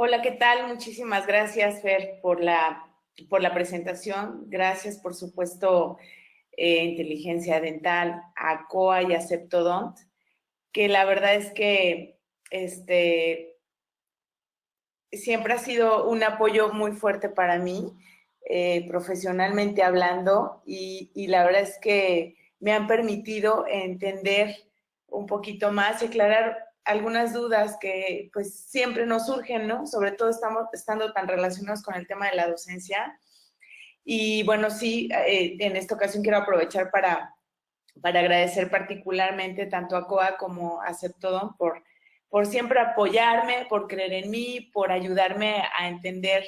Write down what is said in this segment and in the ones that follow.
Hola, ¿qué tal? Muchísimas gracias, Fer, por la presentación. Gracias, por supuesto, Inteligencia Dental, ACOA y Aceptodont, que la verdad es que este, siempre ha sido un apoyo muy fuerte para mí, profesionalmente hablando, y la verdad es que me han permitido entender un poquito más y aclarar algunas dudas que pues siempre nos surgen, ¿no? Sobre todo estando tan relacionados con el tema de la docencia. Y bueno, sí, en esta ocasión quiero aprovechar para agradecer particularmente tanto a COA como a Septodon por siempre apoyarme, por creer en mí, por ayudarme a entender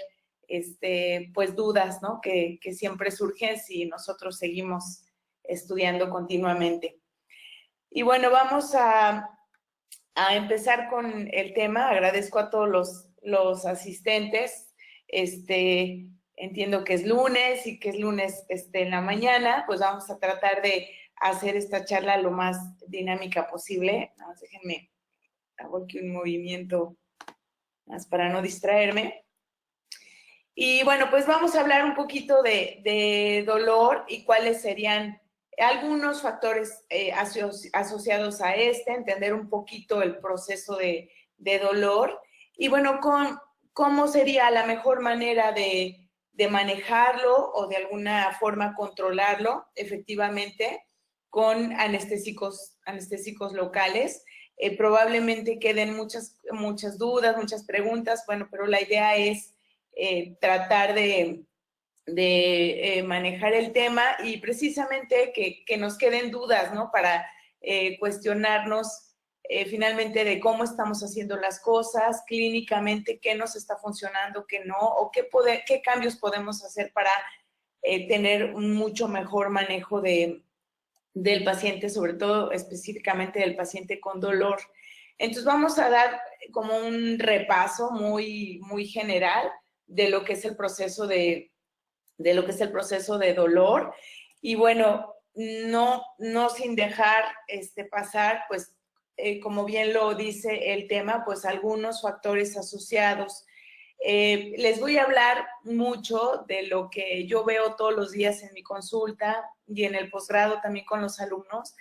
pues dudas, ¿no? Que siempre surgen si nosotros seguimos estudiando continuamente. Y bueno, vamos a empezar con el tema. Agradezco a todos los asistentes. Entiendo que es lunes y que es lunes en la mañana, pues vamos a tratar de hacer esta charla lo más dinámica posible. Nada más déjenme, hago aquí un movimiento más para no distraerme. Y bueno, pues vamos a hablar un poquito de dolor y cuáles serían algunos factores asociados a entender un poquito el proceso de dolor y bueno, cómo sería la mejor manera de manejarlo o de alguna forma controlarlo efectivamente con anestésicos locales. Probablemente queden muchas dudas, muchas preguntas, bueno, pero la idea es tratar de manejar el tema y precisamente que nos queden dudas, ¿no? Para cuestionarnos finalmente de cómo estamos haciendo las cosas, clínicamente, qué nos está funcionando, qué no, o qué cambios podemos hacer para tener un mucho mejor manejo del paciente, sobre todo específicamente del paciente con dolor. Entonces vamos a dar como un repaso muy general de lo que es el proceso de dolor. Y bueno, no sin dejar pasar, pues, como bien lo dice el tema, pues algunos factores asociados. Les voy a hablar mucho de lo que yo veo todos los días en mi consulta y en el posgrado también con los alumnos.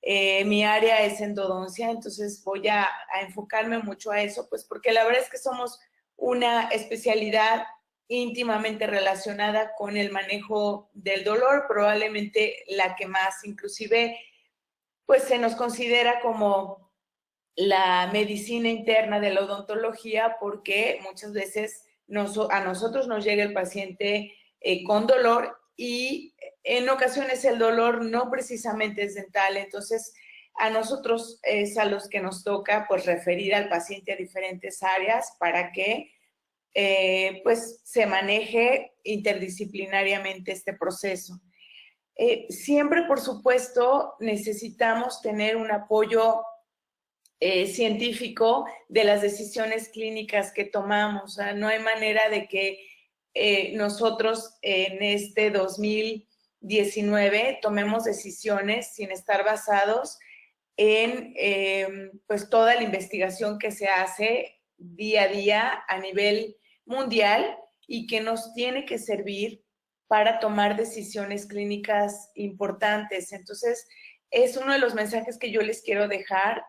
Mi área es endodoncia, entonces voy a enfocarme mucho a eso, pues porque la verdad es que somos una especialidad íntimamente relacionada con el manejo del dolor, probablemente la que más, inclusive, pues se nos considera como la medicina interna de la odontología, porque muchas veces a nosotros nos llega el paciente con dolor y en ocasiones el dolor no precisamente es dental, entonces a nosotros es a los que nos toca pues referir al paciente a diferentes áreas para que pues se maneje interdisciplinariamente este proceso. Siempre, por supuesto, necesitamos tener un apoyo científico de las decisiones clínicas que tomamos. O sea, no hay manera de que nosotros en este 2019 tomemos decisiones sin estar basados en pues toda la investigación que se hace día a día a nivel mundial y que nos tiene que servir para tomar decisiones clínicas importantes. Entonces, es uno de los mensajes que yo les quiero dejar.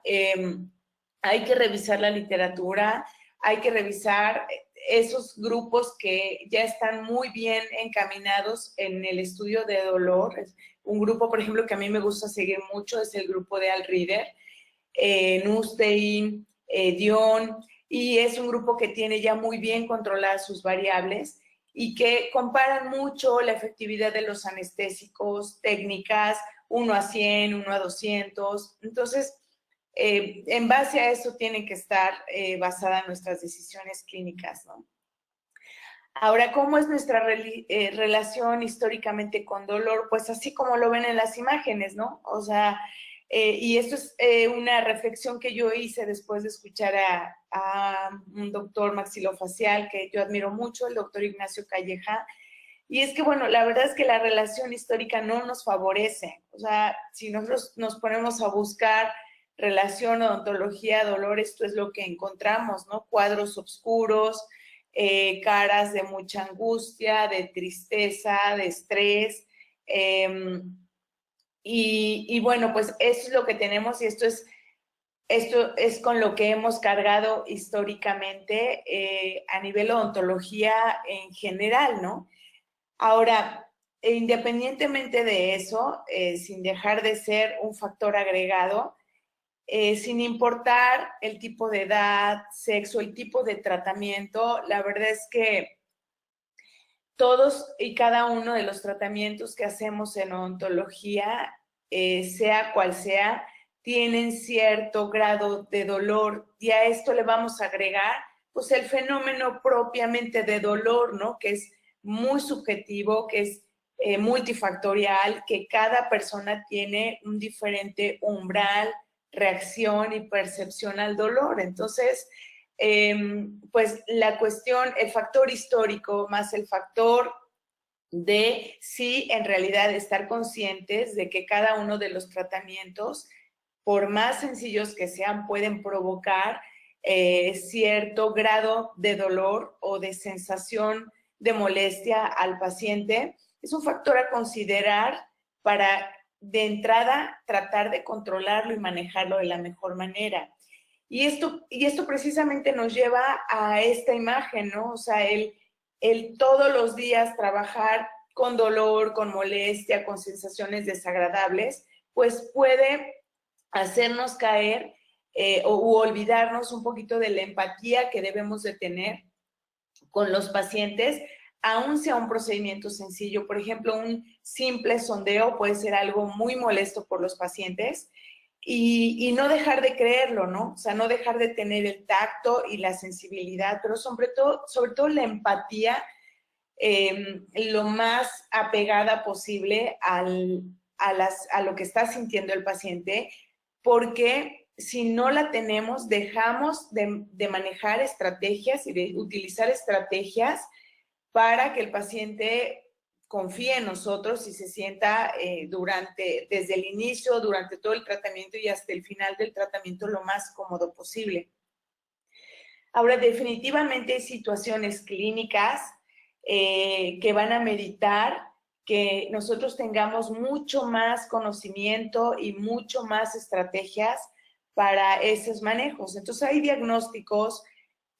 Hay que revisar la literatura, hay que revisar esos grupos que ya están muy bien encaminados en el estudio de dolor. Un grupo, por ejemplo, que a mí me gusta seguir mucho es el grupo de Al Rieder, Nustein, Dion, y es un grupo que tiene ya muy bien controladas sus variables y que comparan mucho la efectividad de los anestésicos, técnicas, 1 a 100, 1 a 200. Entonces, en base a eso tienen que estar basadas nuestras decisiones clínicas, ¿no? Ahora, ¿cómo es nuestra relación históricamente con dolor? Pues así como lo ven en las imágenes, ¿no? O sea, y esto es una reflexión que yo hice después de escuchar a un doctor maxilofacial que yo admiro mucho, el doctor Ignacio Calleja, y es que, bueno, la verdad es que la relación histórica no nos favorece. O sea, si nosotros nos ponemos a buscar relación odontología-dolor, esto es lo que encontramos, ¿no? Cuadros oscuros, caras de mucha angustia, de tristeza, de estrés. Y bueno, pues eso es lo que tenemos y esto es con lo que hemos cargado históricamente a nivel odontología en general, ¿no? Ahora, independientemente de eso, sin dejar de ser un factor agregado, sin importar el tipo de edad, sexo, el tipo de tratamiento, la verdad es que todos y cada uno de los tratamientos que hacemos en odontología, sea cual sea, tienen cierto grado de dolor y a esto le vamos a agregar pues el fenómeno propiamente de dolor, ¿no? Que es muy subjetivo, que es multifactorial, que cada persona tiene un diferente umbral, reacción y percepción al dolor. Entonces, pues la cuestión, el factor histórico más el factor de sí, en realidad estar conscientes de que cada uno de los tratamientos, por más sencillos que sean, pueden provocar cierto grado de dolor o de sensación de molestia al paciente, es un factor a considerar para de entrada tratar de controlarlo y manejarlo de la mejor manera. Y esto precisamente nos lleva a esta imagen, ¿no? O sea, el todos los días trabajar con dolor, con molestia, con sensaciones desagradables, pues puede hacernos caer u olvidarnos un poquito de la empatía que debemos de tener con los pacientes, aun sea un procedimiento sencillo. Por ejemplo, un simple sondeo puede ser algo muy molesto por los pacientes y no dejar de creerlo, ¿no? O sea, no dejar de tener el tacto y la sensibilidad, pero sobre todo la empatía, lo más apegada posible a lo que está sintiendo el paciente, porque si no la tenemos, dejamos de manejar estrategias y de utilizar estrategias para que el paciente confíe en nosotros y se sienta desde el inicio, durante todo el tratamiento y hasta el final del tratamiento lo más cómodo posible. Ahora, definitivamente hay situaciones clínicas que van a meditar que nosotros tengamos mucho más conocimiento y mucho más estrategias para esos manejos. Entonces, hay diagnósticos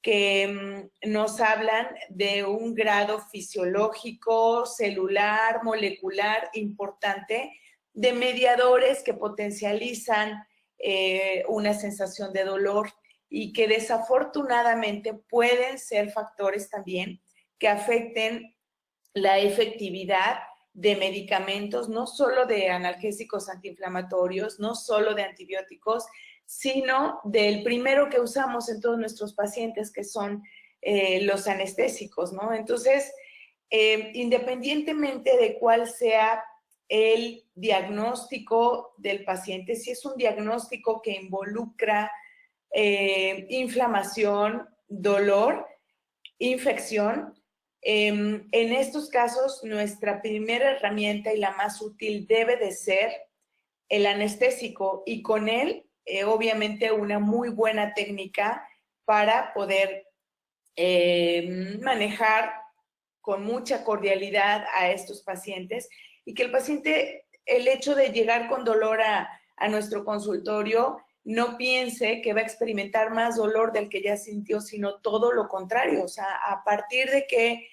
que nos hablan de un grado fisiológico, celular, molecular importante, de mediadores que potencializan una sensación de dolor y que desafortunadamente pueden ser factores también que afecten la efectividad de medicamentos, no solo de analgésicos antiinflamatorios, no solo de antibióticos, sino del primero que usamos en todos nuestros pacientes, que son los anestésicos, ¿no? Entonces, independientemente de cuál sea el diagnóstico del paciente, si es un diagnóstico que involucra inflamación, dolor, infección, en estos casos nuestra primera herramienta y la más útil debe de ser el anestésico y con él obviamente una muy buena técnica para poder manejar con mucha cordialidad a estos pacientes y que el paciente, el hecho de llegar con dolor a nuestro consultorio, no piense que va a experimentar más dolor del que ya sintió, sino todo lo contrario. O sea, a partir de que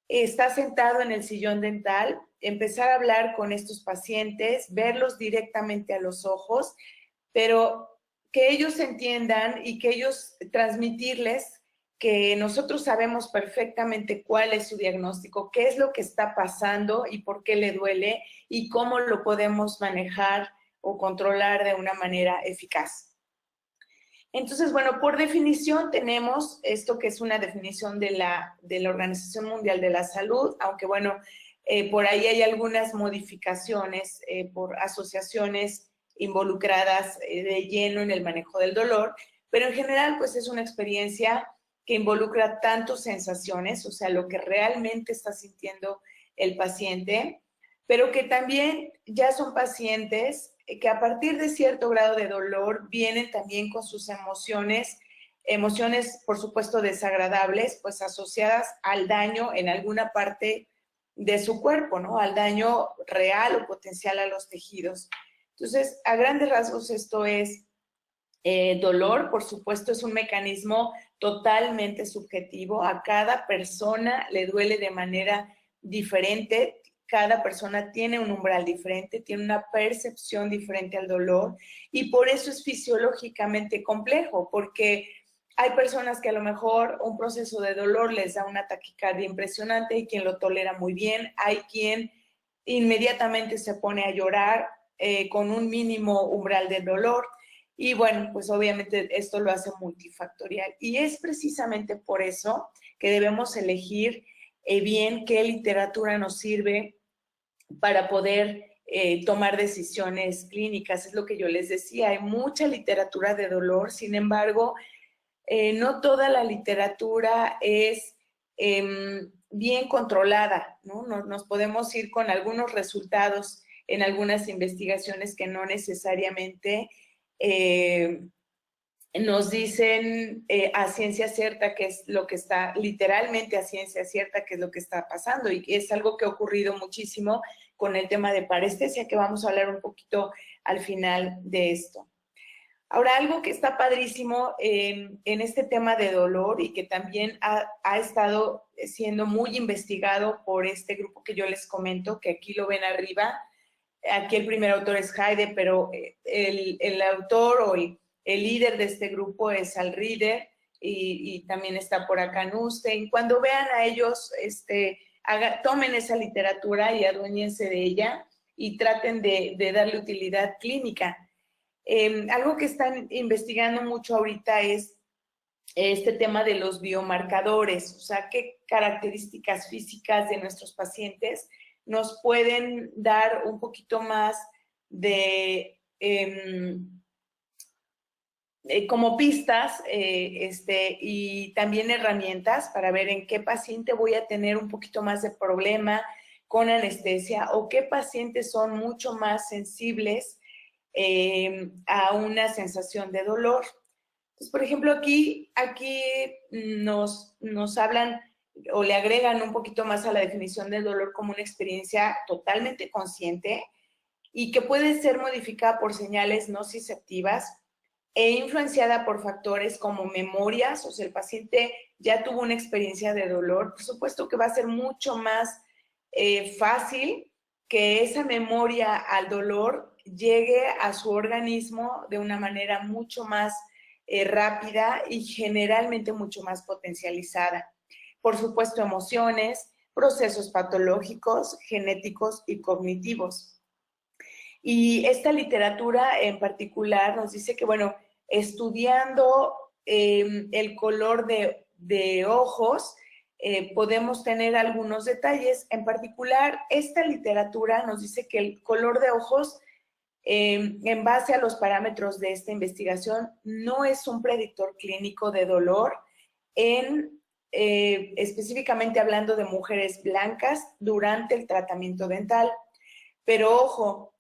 está sentado en el sillón dental, empezar a hablar con estos pacientes, verlos directamente a los ojos, pero que ellos entiendan y que ellos transmitirles que nosotros sabemos perfectamente cuál es su diagnóstico, qué es lo que está pasando y por qué le duele y cómo lo podemos manejar o controlar de una manera eficaz. Entonces, bueno, por definición tenemos esto que es una definición de la Organización Mundial de la Salud, aunque bueno, por ahí hay algunas modificaciones por asociaciones involucradas de lleno en el manejo del dolor, pero en general pues es una experiencia que involucra tanto sensaciones, o sea, lo que realmente está sintiendo el paciente, pero que también ya son pacientes que a partir de cierto grado de dolor vienen también con sus emociones, por supuesto desagradables, pues asociadas al daño en alguna parte de su cuerpo, ¿no? Al daño real o potencial a los tejidos. Entonces, a grandes rasgos esto es dolor, por supuesto, es un mecanismo totalmente subjetivo. A cada persona le duele de manera diferente. Cada persona tiene un umbral diferente, tiene una percepción diferente al dolor y por eso es fisiológicamente complejo, porque hay personas que a lo mejor un proceso de dolor les da una taquicardia impresionante y quien lo tolera muy bien. Hay quien inmediatamente se pone a llorar con un mínimo umbral de dolor. Y bueno, pues obviamente esto lo hace multifactorial. Y es precisamente por eso que debemos elegir bien qué literatura nos sirve para poder tomar decisiones clínicas. Es lo que yo les decía, hay mucha literatura de dolor, sin embargo, no toda la literatura es bien controlada, ¿no? Nos podemos ir con algunos resultados en algunas investigaciones que no necesariamente nos dicen a ciencia cierta que es lo que está, literalmente a ciencia cierta que es lo que está pasando, y es algo que ha ocurrido muchísimo con el tema de parestesia, que vamos a hablar un poquito al final de esto. Ahora, algo que está padrísimo en este tema de dolor y que también ha estado siendo muy investigado por este grupo que yo les comento, que aquí lo ven arriba. Aquí el primer autor es Heide, pero el autor o el líder de este grupo es Al Rieder y también está por acá Nustein. Cuando vean a ellos, tomen esa literatura y aduéñense de ella y traten de darle utilidad clínica. Algo que están investigando mucho ahorita es este tema de los biomarcadores, o sea, qué características físicas de nuestros pacientes nos pueden dar un poquito más de como pistas y también herramientas para ver en qué paciente voy a tener un poquito más de problema con anestesia o qué pacientes son mucho más sensibles a una sensación de dolor. Entonces, por ejemplo, aquí nos hablan o le agregan un poquito más a la definición del dolor como una experiencia totalmente consciente y que puede ser modificada por señales nociceptivas e influenciada por factores como memorias, o sea, el paciente ya tuvo una experiencia de dolor, por supuesto que va a ser mucho más fácil que esa memoria al dolor llegue a su organismo de una manera mucho más rápida y generalmente mucho más potencializada. Por supuesto, emociones, procesos patológicos, genéticos y cognitivos. Y esta literatura en particular nos dice que, bueno, estudiando el color de ojos, podemos tener algunos detalles. En particular, esta literatura nos dice que el color de ojos, en base a los parámetros de esta investigación, no es un predictor clínico de dolor específicamente hablando de mujeres blancas durante el tratamiento dental. Pero ojo,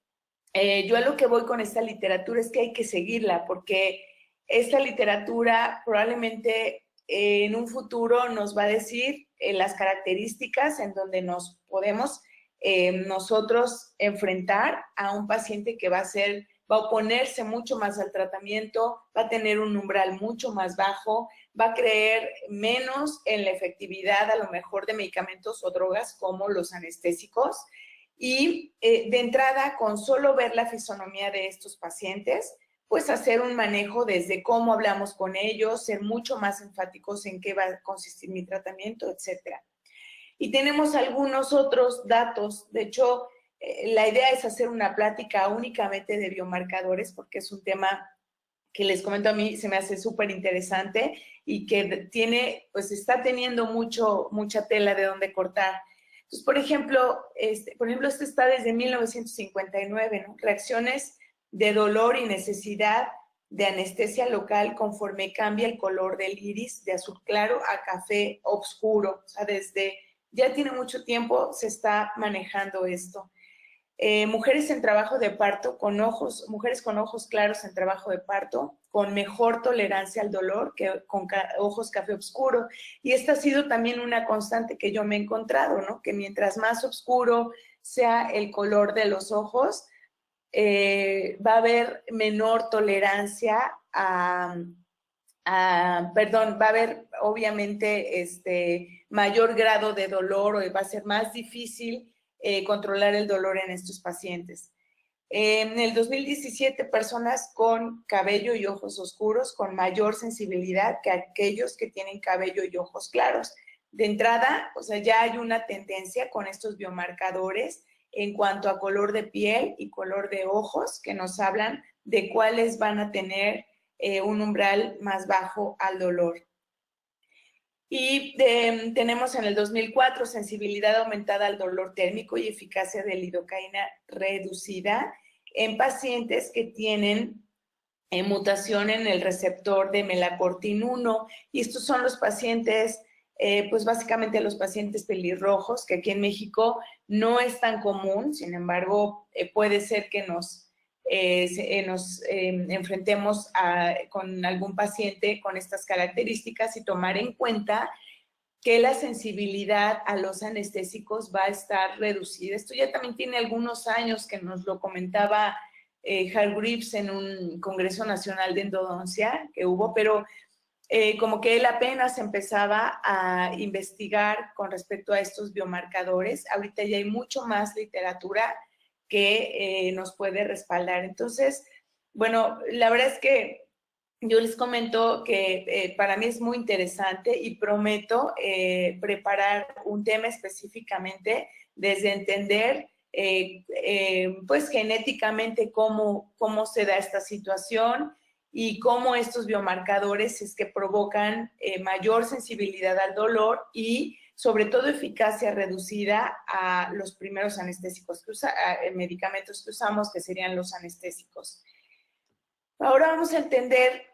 yo a lo que voy con esta literatura es que hay que seguirla, porque esta literatura probablemente en un futuro nos va a decir las características en donde nos podemos nosotros enfrentar a un paciente que va a oponerse mucho más al tratamiento, va a tener un umbral mucho más bajo, va a creer menos en la efectividad a lo mejor de medicamentos o drogas como los anestésicos. Y de entrada, con solo ver la fisonomía de estos pacientes, pues hacer un manejo desde cómo hablamos con ellos, ser mucho más enfáticos en qué va a consistir mi tratamiento, etcétera. Y tenemos algunos otros datos. De hecho, la idea es hacer una plática únicamente de biomarcadores, porque es un tema que les comento, a mí se me hace súper interesante y que está teniendo mucha tela de dónde cortar. Entonces, por ejemplo, este está desde 1959, ¿no? Reacciones de dolor y necesidad de anestesia local conforme cambia el color del iris de azul claro a café oscuro. O sea, desde ya tiene mucho tiempo se está manejando esto. Mujeres en trabajo de parto, mujeres con ojos claros en trabajo de parto, con mejor tolerancia al dolor que con ojos café oscuro. Y esta ha sido también una constante que yo me he encontrado, ¿no? Que mientras más oscuro sea el color de los ojos, va a haber menor tolerancia va a haber obviamente mayor grado de dolor o va a ser más difícil controlar el dolor en estos pacientes. En el 2017, personas con cabello y ojos oscuros con mayor sensibilidad que aquellos que tienen cabello y ojos claros. De entrada, o sea, ya hay una tendencia con estos biomarcadores en cuanto a color de piel y color de ojos que nos hablan de cuáles van a tener un umbral más bajo al dolor. Y tenemos en el 2004 sensibilidad aumentada al dolor térmico y eficacia de lidocaína reducida en pacientes que tienen mutación en el receptor de melacortin-1. Y estos son los pacientes, pues básicamente los pacientes pelirrojos, que aquí en México no es tan común, sin embargo, puede ser que nos enfrentemos con algún paciente con estas características y tomar en cuenta que la sensibilidad a los anestésicos va a estar reducida. Esto ya también tiene algunos años que nos lo comentaba Hargreaves en un Congreso Nacional de Endodoncia que hubo, pero como que él apenas empezaba a investigar con respecto a estos biomarcadores. Ahorita ya hay mucho más literatura que nos puede respaldar. Entonces, bueno, la verdad es que yo les comento que para mí es muy interesante y prometo preparar un tema específicamente desde entender pues genéticamente cómo se da esta situación y cómo estos biomarcadores es que provocan mayor sensibilidad al dolor y sobre todo eficacia reducida a los primeros anestésicos medicamentos que usamos, que serían los anestésicos. Ahora vamos a entender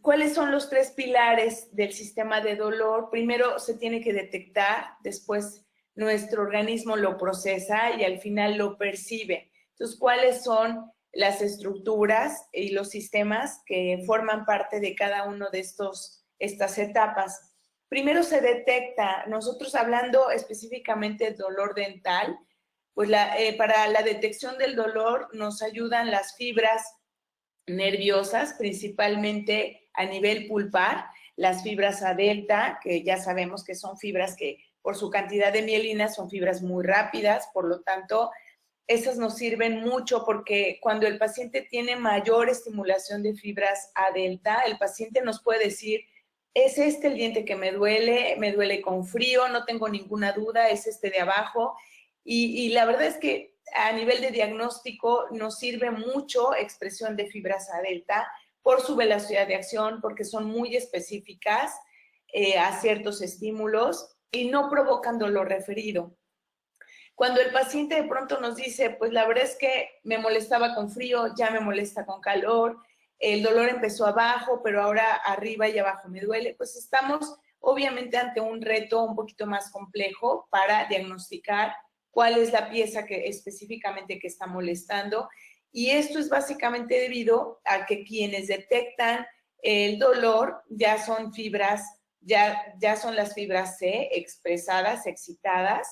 cuáles son los 3 pilares del sistema de dolor. Primero se tiene que detectar, después nuestro organismo lo procesa y al final lo percibe. Entonces, ¿cuáles son las estructuras y los sistemas que forman parte de cada uno de estas etapas? Primero se detecta, nosotros hablando específicamente de dolor dental, pues para la detección del dolor nos ayudan las fibras nerviosas, principalmente a nivel pulpar, las fibras A delta, que ya sabemos que son fibras que por su cantidad de mielina son fibras muy rápidas, por lo tanto, esas nos sirven mucho porque cuando el paciente tiene mayor estimulación de fibras A delta, el paciente nos puede decir, es este el diente que me duele con frío, no tengo ninguna duda, es este de abajo. Y la verdad es que a nivel de diagnóstico nos sirve mucho expresión de fibras A delta por su velocidad de acción, porque son muy específicas a ciertos estímulos y no provocan dolor referido. Cuando el paciente de pronto nos dice, pues la verdad es que me molestaba con frío, ya me molesta con calor, el dolor empezó abajo, pero ahora arriba y abajo me duele, pues estamos obviamente ante un reto un poquito más complejo para diagnosticar cuál es la pieza que específicamente que está molestando. Y esto es básicamente debido a que quienes detectan el dolor ya son fibras, ya son las fibras C expresadas, excitadas,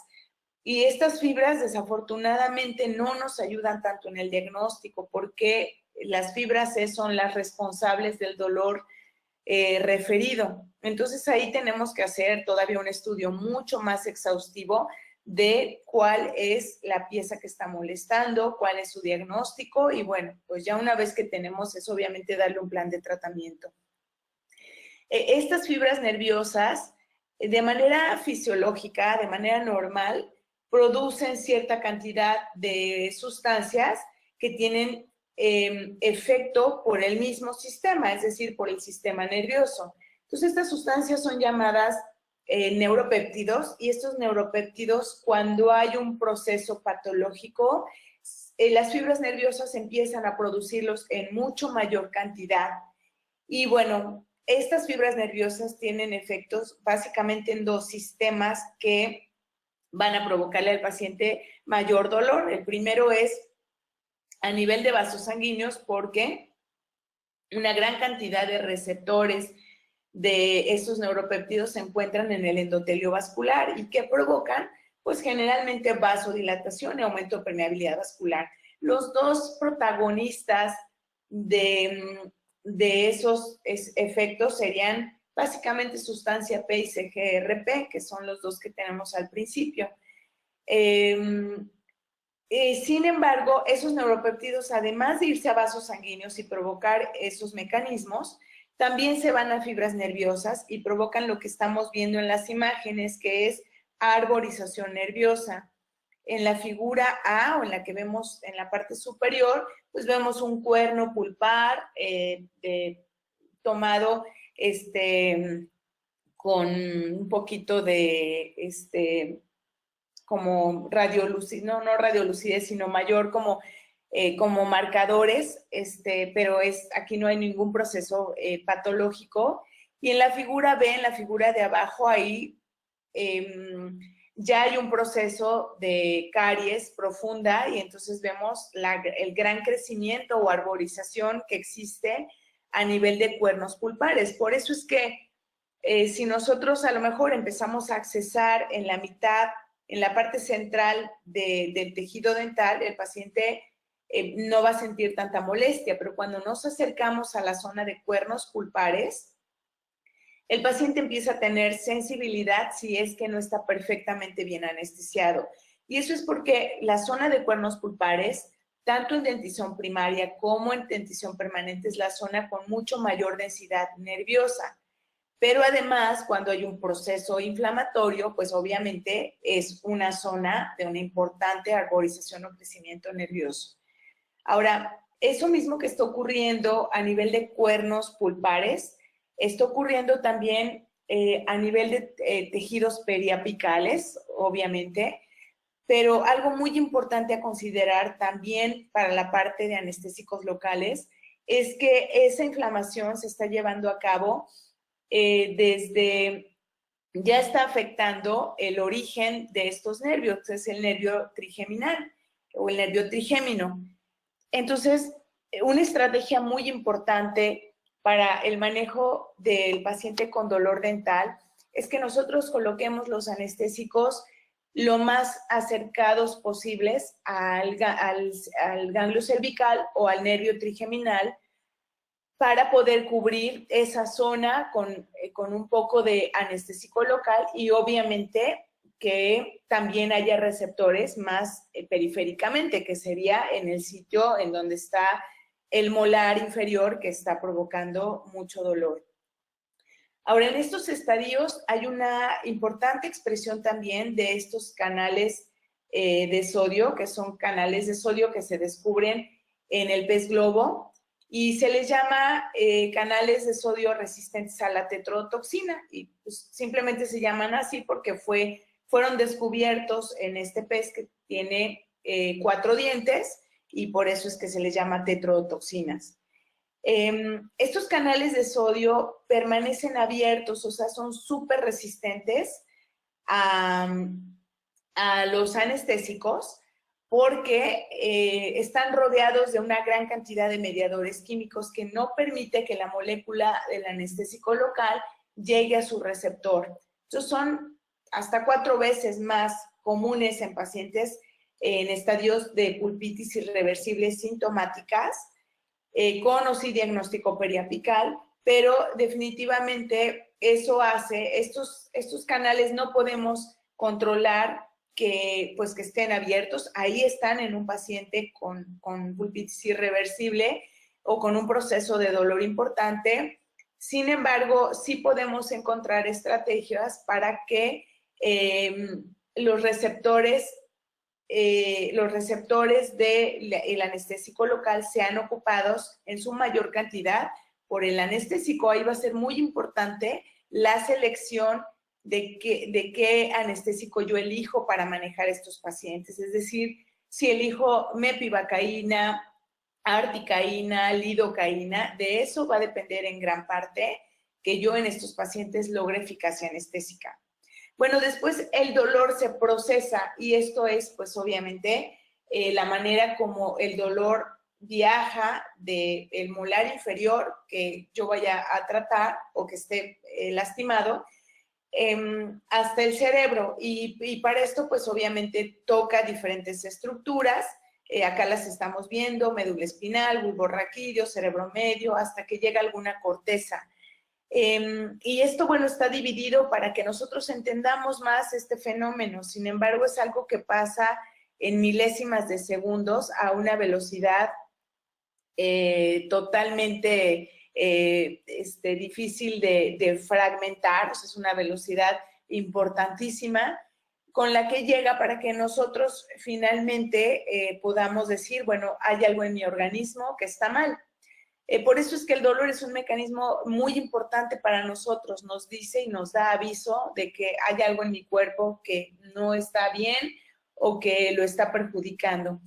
y estas fibras desafortunadamente no nos ayudan tanto en el diagnóstico porque las fibras C son las responsables del dolor referido. Entonces ahí tenemos que hacer todavía un estudio mucho más exhaustivo de cuál es la pieza que está molestando, cuál es su diagnóstico y bueno, pues ya una vez que tenemos eso, obviamente darle un plan de tratamiento. Estas fibras nerviosas, de manera fisiológica, de manera normal, producen cierta cantidad de sustancias que tienen efecto por el mismo sistema, es decir, por el sistema nervioso. Entonces, estas sustancias son llamadas neuropéptidos y estos neuropéptidos, cuando hay un proceso patológico, las fibras nerviosas empiezan a producirlos en mucho mayor cantidad. Y bueno, estas fibras nerviosas tienen efectos básicamente en 2 sistemas que van a provocarle al paciente mayor dolor. El primero es a nivel de vasos sanguíneos, porque una gran cantidad de receptores de estos neuropéptidos se encuentran en el endotelio vascular y que provocan, pues generalmente vasodilatación y aumento de permeabilidad vascular. Los dos protagonistas de esos efectos serían básicamente sustancia P y CGRP, que son los dos que tenemos al principio. Sin embargo, esos neuropéptidos, además de irse a vasos sanguíneos y provocar esos mecanismos, también se van a fibras nerviosas y provocan lo que estamos viendo en las imágenes, que es arborización nerviosa. En la figura A, o en la que vemos en la parte superior, pues vemos un cuerno pulpar tomado con un poquito de como radiolucidez, no radiolucidez, sino mayor como marcadores, pero aquí no hay ningún proceso patológico. Y en la figura B, en la figura de abajo, ahí ya hay un proceso de caries profunda y entonces vemos el gran crecimiento o arborización que existe a nivel de cuernos pulpares. Por eso es que si nosotros a lo mejor empezamos a accesar en la mitad, en la parte central del tejido dental, el paciente no va a sentir tanta molestia, pero cuando nos acercamos a la zona de cuernos pulpares, el paciente empieza a tener sensibilidad si es que no está perfectamente bien anestesiado. Y eso es porque la zona de cuernos pulpares, tanto en dentición primaria como en dentición permanente, es la zona con mucho mayor densidad nerviosa. Pero además, cuando hay un proceso inflamatorio, pues obviamente es una zona de una importante arborización o crecimiento nervioso. Ahora, eso mismo que está ocurriendo a nivel de cuernos pulpares, está ocurriendo también a nivel de tejidos periapicales, obviamente, pero algo muy importante a considerar también para la parte de anestésicos locales es que esa inflamación se está llevando a cabo ya está afectando el origen de estos nervios, que es el nervio trigeminal o el nervio trigémino. Entonces, una estrategia muy importante para el manejo del paciente con dolor dental es que nosotros coloquemos los anestésicos lo más acercados posibles al ganglio cervical o al nervio trigeminal para poder cubrir esa zona con un poco de anestésico local y obviamente que también haya receptores más periféricamente, que sería en el sitio en donde está el molar inferior que está provocando mucho dolor. Ahora, en estos estadios hay una importante expresión también de estos canales de sodio, que son canales de sodio que se descubren en el pez globo, y se les llama canales de sodio resistentes a la tetrodotoxina, y pues, simplemente se llaman así porque fueron descubiertos en este pez que tiene 4 dientes, y por eso es que se les llama tetrodotoxinas. Estos canales de sodio permanecen abiertos, o sea, son súper resistentes a los anestésicos porque están rodeados de una gran cantidad de mediadores químicos que no permite que la molécula del anestésico local llegue a su receptor. Entonces son hasta 4 veces más comunes en pacientes en estadios de pulpitis irreversibles sintomáticas, con o sin diagnóstico periapical, pero definitivamente eso hace, estos canales no podemos controlar que estén abiertos, ahí están en un paciente con pulpitis irreversible o con un proceso de dolor importante. Sin embargo, sí podemos encontrar estrategias para que los receptores del anestésico local sean ocupados en su mayor cantidad por el anestésico. Ahí va a ser muy importante la selección de qué anestésico yo elijo para manejar estos pacientes. Es decir, si elijo mepivacaína, articaína, lidocaína, de eso va a depender en gran parte que yo en estos pacientes logre eficacia anestésica. Bueno, después el dolor se procesa y esto es, pues obviamente, la manera como el dolor viaja del molar inferior que yo vaya a tratar o que esté lastimado hasta el cerebro. Y para esto, pues obviamente toca diferentes estructuras. Acá las estamos viendo: médula espinal, bulbo raquídeo, cerebro medio, hasta que llega alguna corteza. Y esto, bueno, está dividido para que nosotros entendamos más este fenómeno. Sin embargo, es algo que pasa en milésimas de segundos a una velocidad totalmente difícil de fragmentar. O sea, es una velocidad importantísima con la que llega para que nosotros finalmente podamos decir, bueno, hay algo en mi organismo que está mal. Por eso es que el dolor es un mecanismo muy importante para nosotros. Nos dice y nos da aviso de que hay algo en mi cuerpo que no está bien o que lo está perjudicando.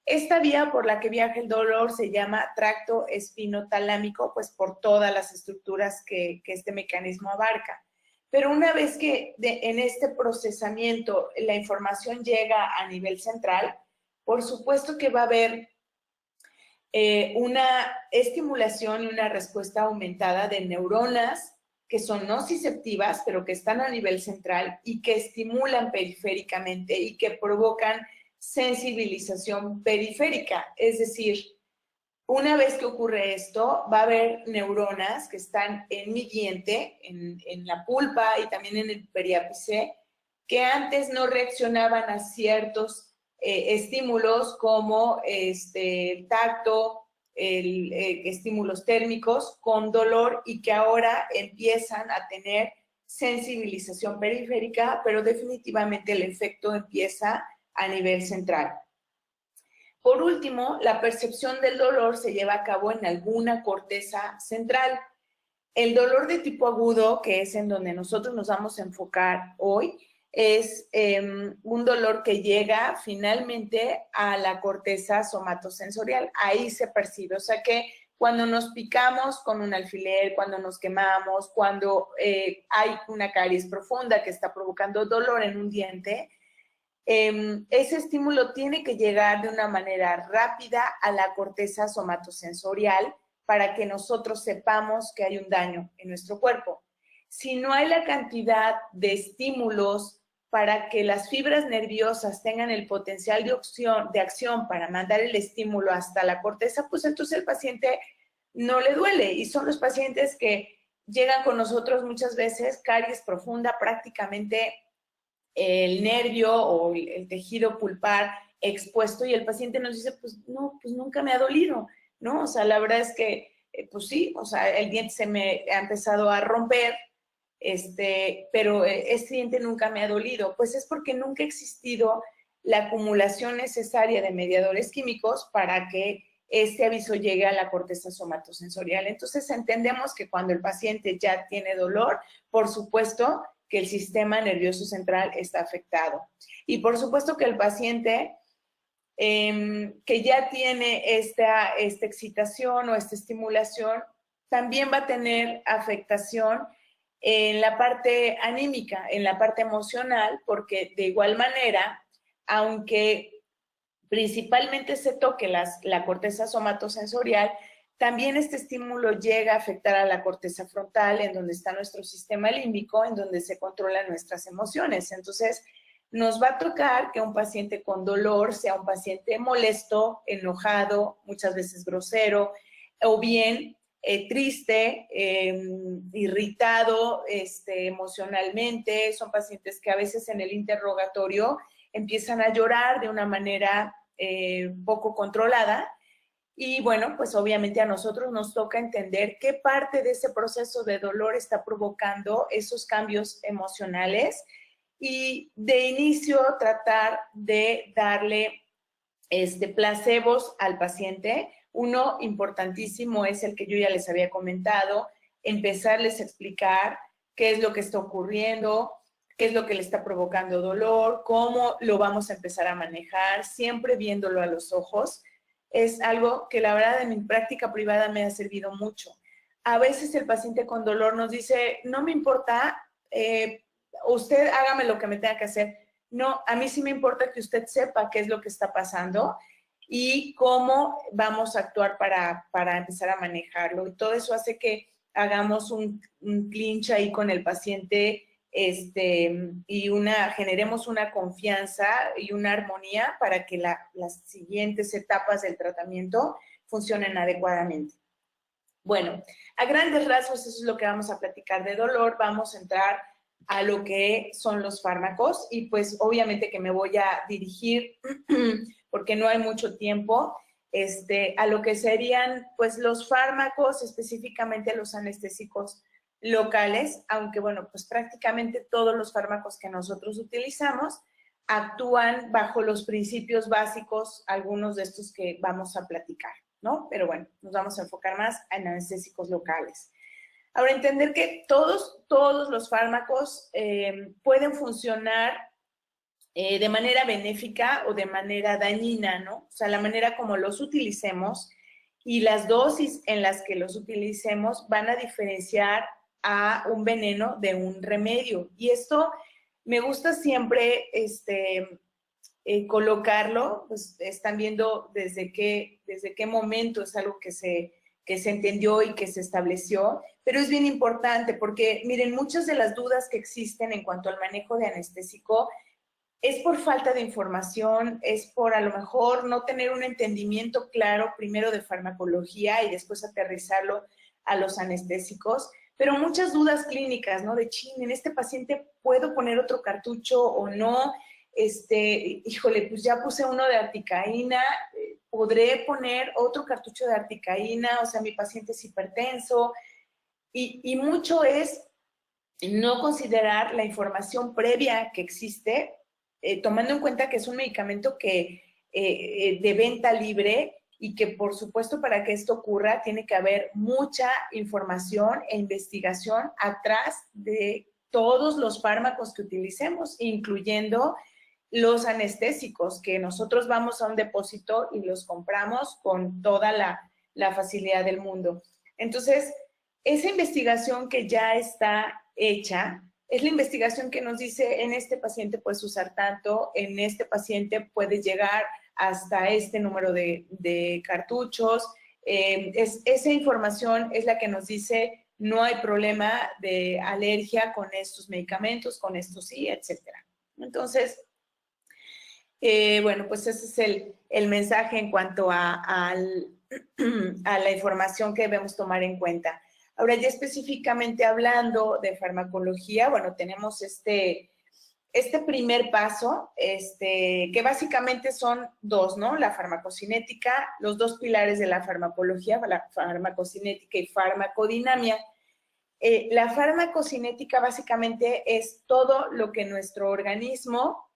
Esta vía por la que viaja el dolor se llama tracto espinotalámico, pues por todas las estructuras que este mecanismo abarca. Pero una vez que en este procesamiento la información llega a nivel central, por supuesto que va a haber una estimulación y una respuesta aumentada de neuronas que son nociceptivas, pero que están a nivel central y que estimulan periféricamente y que provocan sensibilización periférica. Es decir, una vez que ocurre esto, va a haber neuronas que están en mi diente, en la pulpa y también en el periápice, que antes no reaccionaban a ciertos estímulos como el tacto, estímulos térmicos con dolor, y que ahora empiezan a tener sensibilización periférica, pero definitivamente el efecto empieza a nivel central. Por último, la percepción del dolor se lleva a cabo en alguna corteza central. El dolor de tipo agudo, que es en donde nosotros nos vamos a enfocar hoy, es un dolor que llega finalmente a la corteza somatosensorial. Ahí se percibe. O sea que cuando nos picamos con un alfiler, cuando nos quemamos, cuando hay una caries profunda que está provocando dolor en un diente, ese estímulo tiene que llegar de una manera rápida a la corteza somatosensorial para que nosotros sepamos que hay un daño en nuestro cuerpo. Si no hay la cantidad de estímulos para que las fibras nerviosas tengan el potencial de acción para mandar el estímulo hasta la corteza, pues entonces el paciente no le duele. Y son los pacientes que llegan con nosotros muchas veces, caries profunda, prácticamente el nervio o el tejido pulpar expuesto, y el paciente nos dice, pues no, pues nunca me ha dolido, ¿no? O sea, la verdad es que, pues sí, o sea, el diente se me ha empezado a romper, pero este diente nunca me ha dolido. Pues es porque nunca ha existido la acumulación necesaria de mediadores químicos para que este aviso llegue a la corteza somatosensorial. Entonces entendemos que cuando el paciente ya tiene dolor, por supuesto que el sistema nervioso central está afectado. Y por supuesto que el paciente que ya tiene esta excitación o esta estimulación, también va a tener afectación en la parte anímica, en la parte emocional, porque de igual manera, aunque principalmente se toque la corteza somatosensorial, también este estímulo llega a afectar a la corteza frontal, en donde está nuestro sistema límbico, en donde se controlan nuestras emociones. Entonces, nos va a tocar que un paciente con dolor sea un paciente molesto, enojado, muchas veces grosero, o bien triste, irritado emocionalmente. Son pacientes que a veces en el interrogatorio empiezan a llorar de una manera poco controlada. Y bueno, pues obviamente a nosotros nos toca entender qué parte de ese proceso de dolor está provocando esos cambios emocionales, y de inicio tratar de darle placebos al paciente. Uno importantísimo es el que yo ya les había comentado: empezarles a explicar qué es lo que está ocurriendo, qué es lo que le está provocando dolor, cómo lo vamos a empezar a manejar, siempre viéndolo a los ojos. Es algo que la verdad en mi práctica privada me ha servido mucho. A veces el paciente con dolor nos dice, no me importa, usted hágame lo que me tenga que hacer. No, a mí sí me importa que usted sepa qué es lo que está pasando y cómo vamos a actuar para empezar a manejarlo. Y todo eso hace que hagamos un clinch ahí con el paciente y generemos una confianza y una armonía para que las siguientes etapas del tratamiento funcionen adecuadamente. Bueno, a grandes rasgos eso es lo que vamos a platicar de dolor. Vamos a entrar a lo que son los fármacos y pues obviamente que me voy a dirigir, porque no hay mucho tiempo, a lo que serían pues los fármacos, específicamente los anestésicos locales, aunque bueno, pues prácticamente todos los fármacos que nosotros utilizamos actúan bajo los principios básicos, algunos de estos que vamos a platicar, ¿no? Pero bueno, nos vamos a enfocar más en anestésicos locales. Ahora, entender que todos los fármacos pueden funcionar de manera benéfica o de manera dañina, ¿no? O sea, la manera como los utilicemos y las dosis en las que los utilicemos van a diferenciar a un veneno de un remedio. Y esto me gusta siempre colocarlo, pues están viendo desde qué momento es algo que se entendió y que se estableció, pero es bien importante porque, miren, muchas de las dudas que existen en cuanto al manejo de anestésico es por falta de información, es por a lo mejor no tener un entendimiento claro primero de farmacología y después aterrizarlo a los anestésicos, pero muchas dudas clínicas, ¿no? De chin, en este paciente puedo poner otro cartucho o no, híjole, pues ya puse uno de articaína, podré poner otro cartucho de articaína, o sea, mi paciente es hipertenso, y mucho es no considerar la información previa que existe, tomando en cuenta que es un medicamento que de venta libre y que, por supuesto, para que esto ocurra, tiene que haber mucha información e investigación atrás de todos los fármacos que utilicemos, incluyendo los anestésicos, que nosotros vamos a un depósito y los compramos con toda la facilidad del mundo. Entonces, esa investigación que ya está hecha es la investigación que nos dice en este paciente puedes usar tanto, en este paciente puedes llegar hasta este número de cartuchos. Esa información es la que nos dice no hay problema de alergia con estos medicamentos, con estos sí, etcétera. Entonces, bueno, pues ese es el mensaje en cuanto a la información que debemos tomar en cuenta. Ahora, ya específicamente hablando de farmacología, bueno, tenemos este primer paso, que básicamente son dos, ¿no? La farmacocinética, los dos pilares de la farmacología, la farmacocinética y farmacodinamia. La farmacocinética básicamente es todo lo que nuestro organismo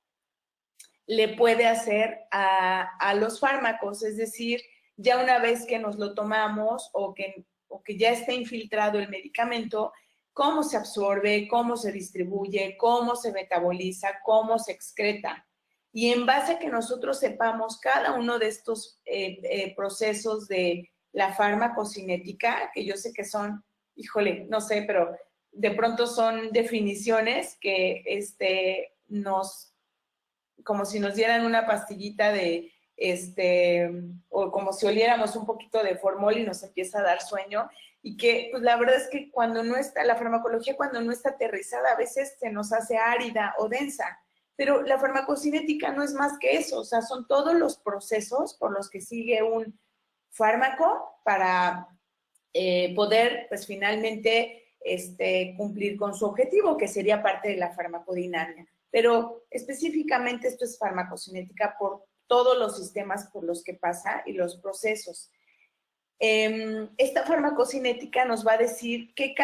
le puede hacer a los fármacos, es decir, ya una vez que nos lo tomamos o que ya está infiltrado el medicamento, cómo se absorbe, cómo se distribuye, cómo se metaboliza, cómo se excreta. Y en base a que nosotros sepamos cada uno de estos procesos de la farmacocinética, que yo sé que son, híjole, no sé, pero de pronto son definiciones que como si nos dieran una pastillita o como si oliéramos un poquito de formol y nos empieza a dar sueño, y que pues la verdad es que cuando no está, la farmacología cuando no está aterrizada a veces se nos hace árida o densa, pero la farmacocinética no es más que eso, o sea, son todos los procesos por los que sigue un fármaco para poder pues finalmente cumplir con su objetivo, que sería parte de la farmacodinamia. Pero específicamente esto es farmacocinética por todos los sistemas por los que pasa y los procesos. Esta farmacocinética nos va a decir qué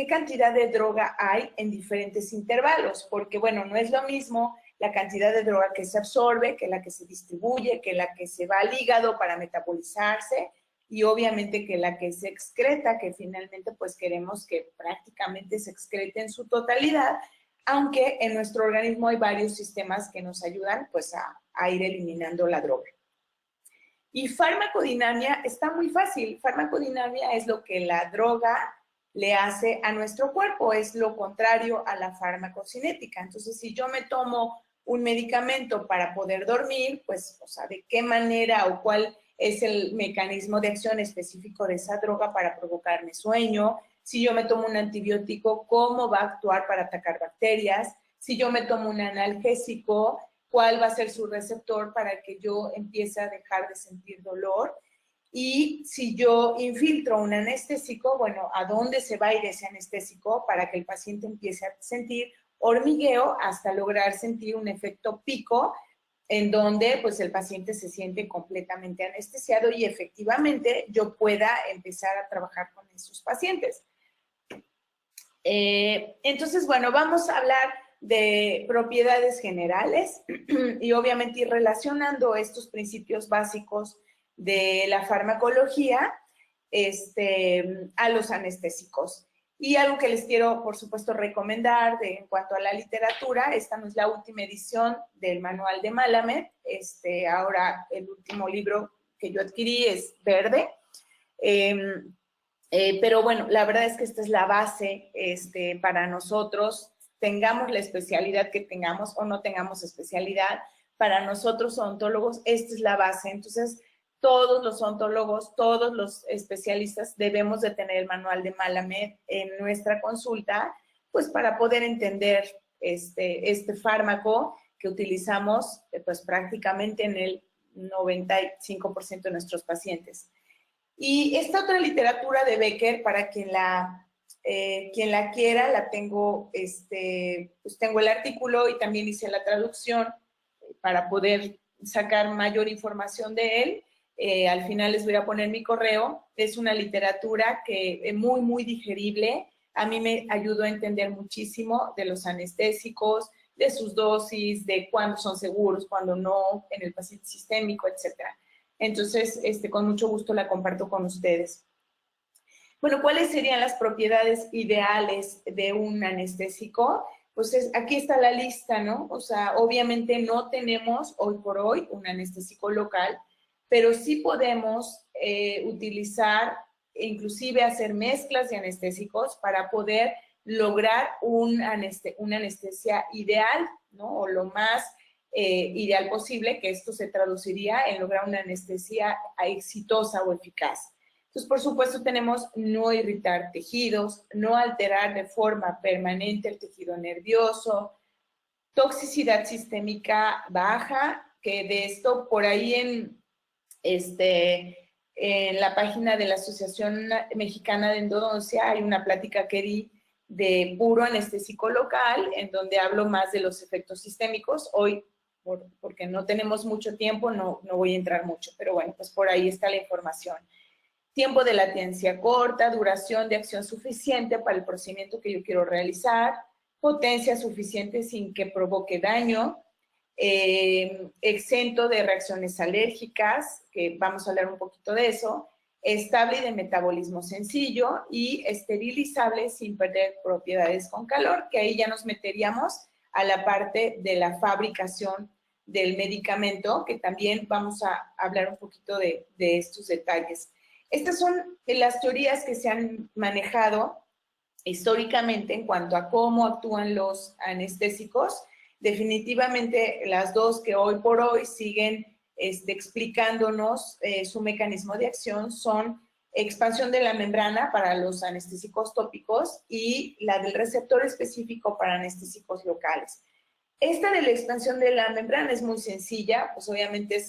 cantidad de droga hay en diferentes intervalos, porque bueno, no es lo mismo la cantidad de droga que se absorbe, que la que se distribuye, que la que se va al hígado para metabolizarse, y obviamente que la que se excreta, que finalmente pues queremos que prácticamente se excrete en su totalidad, aunque en nuestro organismo hay varios sistemas que nos ayudan pues a ir eliminando la droga. Y farmacodinamia está muy fácil. Farmacodinamia es lo que la droga le hace a nuestro cuerpo, es lo contrario a la farmacocinética. Entonces, si yo me tomo un medicamento para poder dormir, pues, o sea, de qué manera o cuál es el mecanismo de acción específico de esa droga para provocarme sueño. Si yo me tomo un antibiótico, ¿cómo va a actuar para atacar bacterias? Si yo me tomo un analgésico, ¿cuál va a ser su receptor para que yo empiece a dejar de sentir dolor? Y si yo infiltro un anestésico, bueno, ¿a dónde se va a ir ese anestésico para que el paciente empiece a sentir hormigueo hasta lograr sentir un efecto pico en donde pues el paciente se siente completamente anestesiado y efectivamente yo pueda empezar a trabajar con esos pacientes? Entonces, bueno, vamos a hablar de propiedades generales y obviamente ir relacionando estos principios básicos de la farmacología a los anestésicos. Y algo que les quiero, por supuesto, recomendar en cuanto a la literatura, esta no es la última edición del manual de Malamed, ahora el último libro que yo adquirí es verde, pero bueno, la verdad es que esta es la base para nosotros, tengamos la especialidad que tengamos o no tengamos especialidad, para nosotros odontólogos esta es la base. Entonces, todos los odontólogos, todos los especialistas debemos de tener el manual de Malamed en nuestra consulta, pues para poder entender este fármaco que utilizamos pues prácticamente en el 95% de nuestros pacientes. Y esta otra literatura de Becker, para quien la quiera, la tengo, pues tengo el artículo y también hice la traducción para poder sacar mayor información de él. Al final les voy a poner mi correo. Es una literatura que es muy, muy digerible. A mí me ayudó a entender muchísimo de los anestésicos, de sus dosis, de cuándo son seguros, cuándo no, en el paciente sistémico, etcétera. Entonces, con mucho gusto la comparto con ustedes. Bueno, ¿cuáles serían las propiedades ideales de un anestésico? Pues aquí está la lista, ¿no? O sea, obviamente no tenemos hoy por hoy un anestésico local, pero sí podemos utilizar, inclusive hacer mezclas de anestésicos para poder lograr una anestesia ideal, ¿no? O lo más ideal posible, que esto se traduciría en lograr una anestesia exitosa o eficaz. Entonces, por supuesto, tenemos no irritar tejidos, no alterar de forma permanente el tejido nervioso, toxicidad sistémica baja, que de esto por ahí en la página de la Asociación Mexicana de Endodoncia hay una plática que di de puro anestésico local, en donde hablo más de los efectos sistémicos. Hoy, porque no tenemos mucho tiempo, no voy a entrar mucho, pero bueno, pues por ahí está la información. Tiempo de latencia corta, duración de acción suficiente para el procedimiento que yo quiero realizar, potencia suficiente sin que provoque daño, exento de reacciones alérgicas, que vamos a hablar un poquito de eso, estable y de metabolismo sencillo y esterilizable sin perder propiedades con calor, que ahí ya nos meteríamos a la parte de la fabricación del medicamento, que también vamos a hablar un poquito de estos detalles. Estas son las teorías que se han manejado históricamente en cuanto a cómo actúan los anestésicos. Definitivamente las dos que hoy por hoy siguen explicándonos su mecanismo de acción son expansión de la membrana para los anestésicos tópicos y la del receptor específico para anestésicos locales. Esta de la expansión de la membrana es muy sencilla, pues obviamente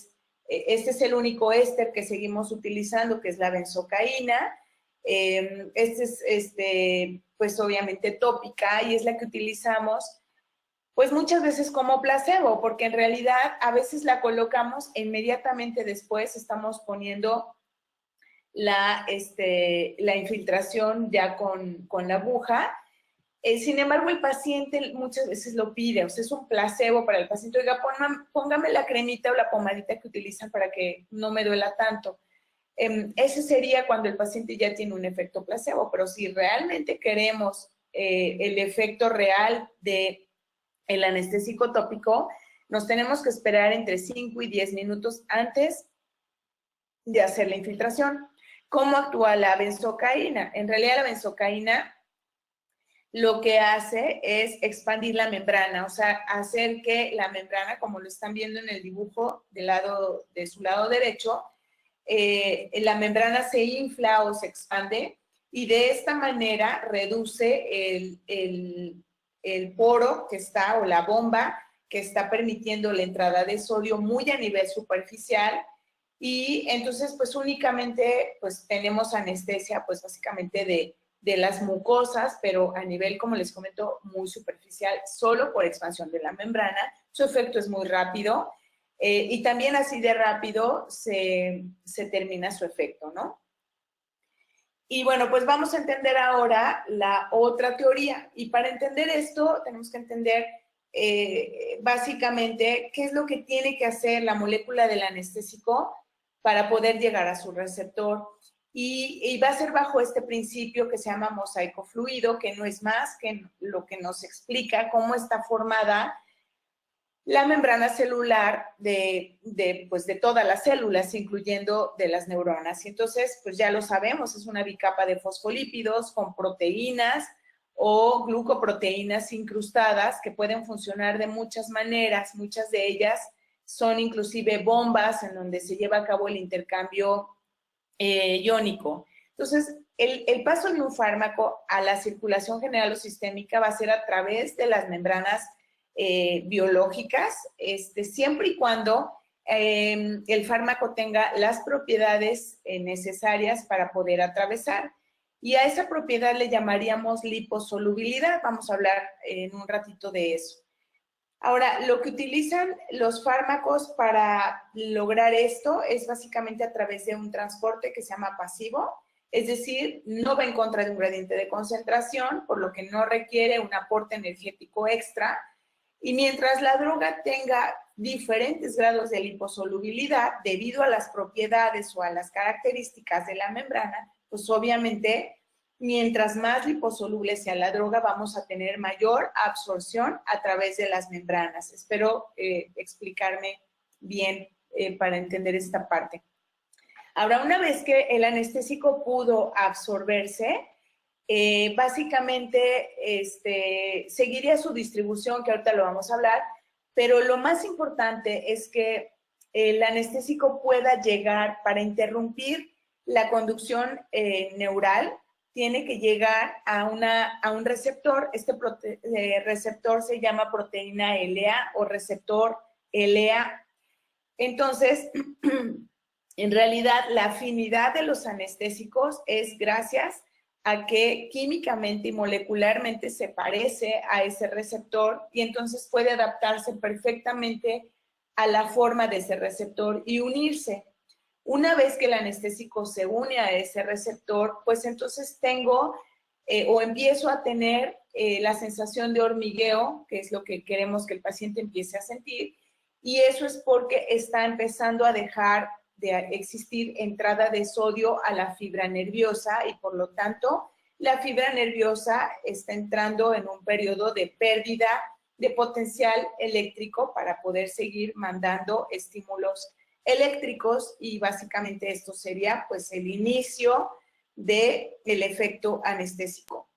este es el único éster que seguimos utilizando, que es la benzocaína. Pues obviamente tópica y es la que utilizamos pues muchas veces como placebo, porque en realidad a veces la colocamos e inmediatamente después estamos poniendo la infiltración ya con la aguja. Sin embargo, el paciente muchas veces lo pide, o sea, es un placebo para el paciente. Oiga, póngame la cremita o la pomadita que utilizan para que no me duela tanto. Ese sería cuando el paciente ya tiene un efecto placebo, pero si realmente queremos el efecto real del anestésico tópico, nos tenemos que esperar entre 5 y 10 minutos antes de hacer la infiltración. ¿Cómo actúa la benzocaína? En realidad la benzocaína lo que hace es expandir la membrana, o sea, hacer que la membrana, como lo están viendo en el dibujo de su lado derecho, la membrana se infla o se expande y de esta manera reduce el poro que está, o la bomba que está permitiendo la entrada de sodio muy a nivel superficial, y entonces pues únicamente pues tenemos anestesia pues básicamente de las mucosas, pero a nivel, como les comento, muy superficial, solo por expansión de la membrana. Su efecto es muy rápido y también así de rápido se termina su efecto, ¿no? Y bueno, pues vamos a entender ahora la otra teoría. Y para entender esto, tenemos que entender básicamente qué es lo que tiene que hacer la molécula del anestésico para poder llegar a su receptor. Y va a ser bajo este principio que se llama mosaico fluido, que no es más que lo que nos explica cómo está formada la membrana celular pues de todas las células, incluyendo de las neuronas. Y entonces, pues ya lo sabemos, es una bicapa de fosfolípidos con proteínas o glucoproteínas incrustadas que pueden funcionar de muchas maneras. Muchas de ellas son inclusive bombas en donde se lleva a cabo el intercambio iónico. Entonces, el paso de un fármaco a la circulación general o sistémica va a ser a través de las membranas biológicas, siempre y cuando el fármaco tenga las propiedades necesarias para poder atravesar. Y a esa propiedad le llamaríamos liposolubilidad. Vamos a hablar en un ratito de eso. Ahora, lo que utilizan los fármacos para lograr esto es básicamente a través de un transporte que se llama pasivo, es decir, no va en contra de un gradiente de concentración, por lo que no requiere un aporte energético extra. Y mientras la droga tenga diferentes grados de liposolubilidad, debido a las propiedades o a las características de la membrana, pues obviamente, mientras más liposoluble sea la droga, vamos a tener mayor absorción a través de las membranas. Espero explicarme bien para entender esta parte. Ahora, una vez que el anestésico pudo absorberse, básicamente seguiría su distribución, que ahorita lo vamos a hablar, pero lo más importante es que el anestésico pueda llegar para interrumpir la conducción neural, tiene que llegar a un receptor. Este receptor se llama proteína LA o receptor LA. Entonces, en realidad, la afinidad de los anestésicos es gracias a que químicamente y molecularmente se parece a ese receptor y entonces puede adaptarse perfectamente a la forma de ese receptor y unirse. Una vez que el anestésico se une a ese receptor, pues entonces tengo o empiezo a tener la sensación de hormigueo, que es lo que queremos que el paciente empiece a sentir, y eso es porque está empezando a dejar de existir entrada de sodio a la fibra nerviosa y por lo tanto la fibra nerviosa está entrando en un periodo de pérdida de potencial eléctrico para poder seguir mandando estímulos eléctricos y básicamente esto sería pues el inicio del efecto anestésico.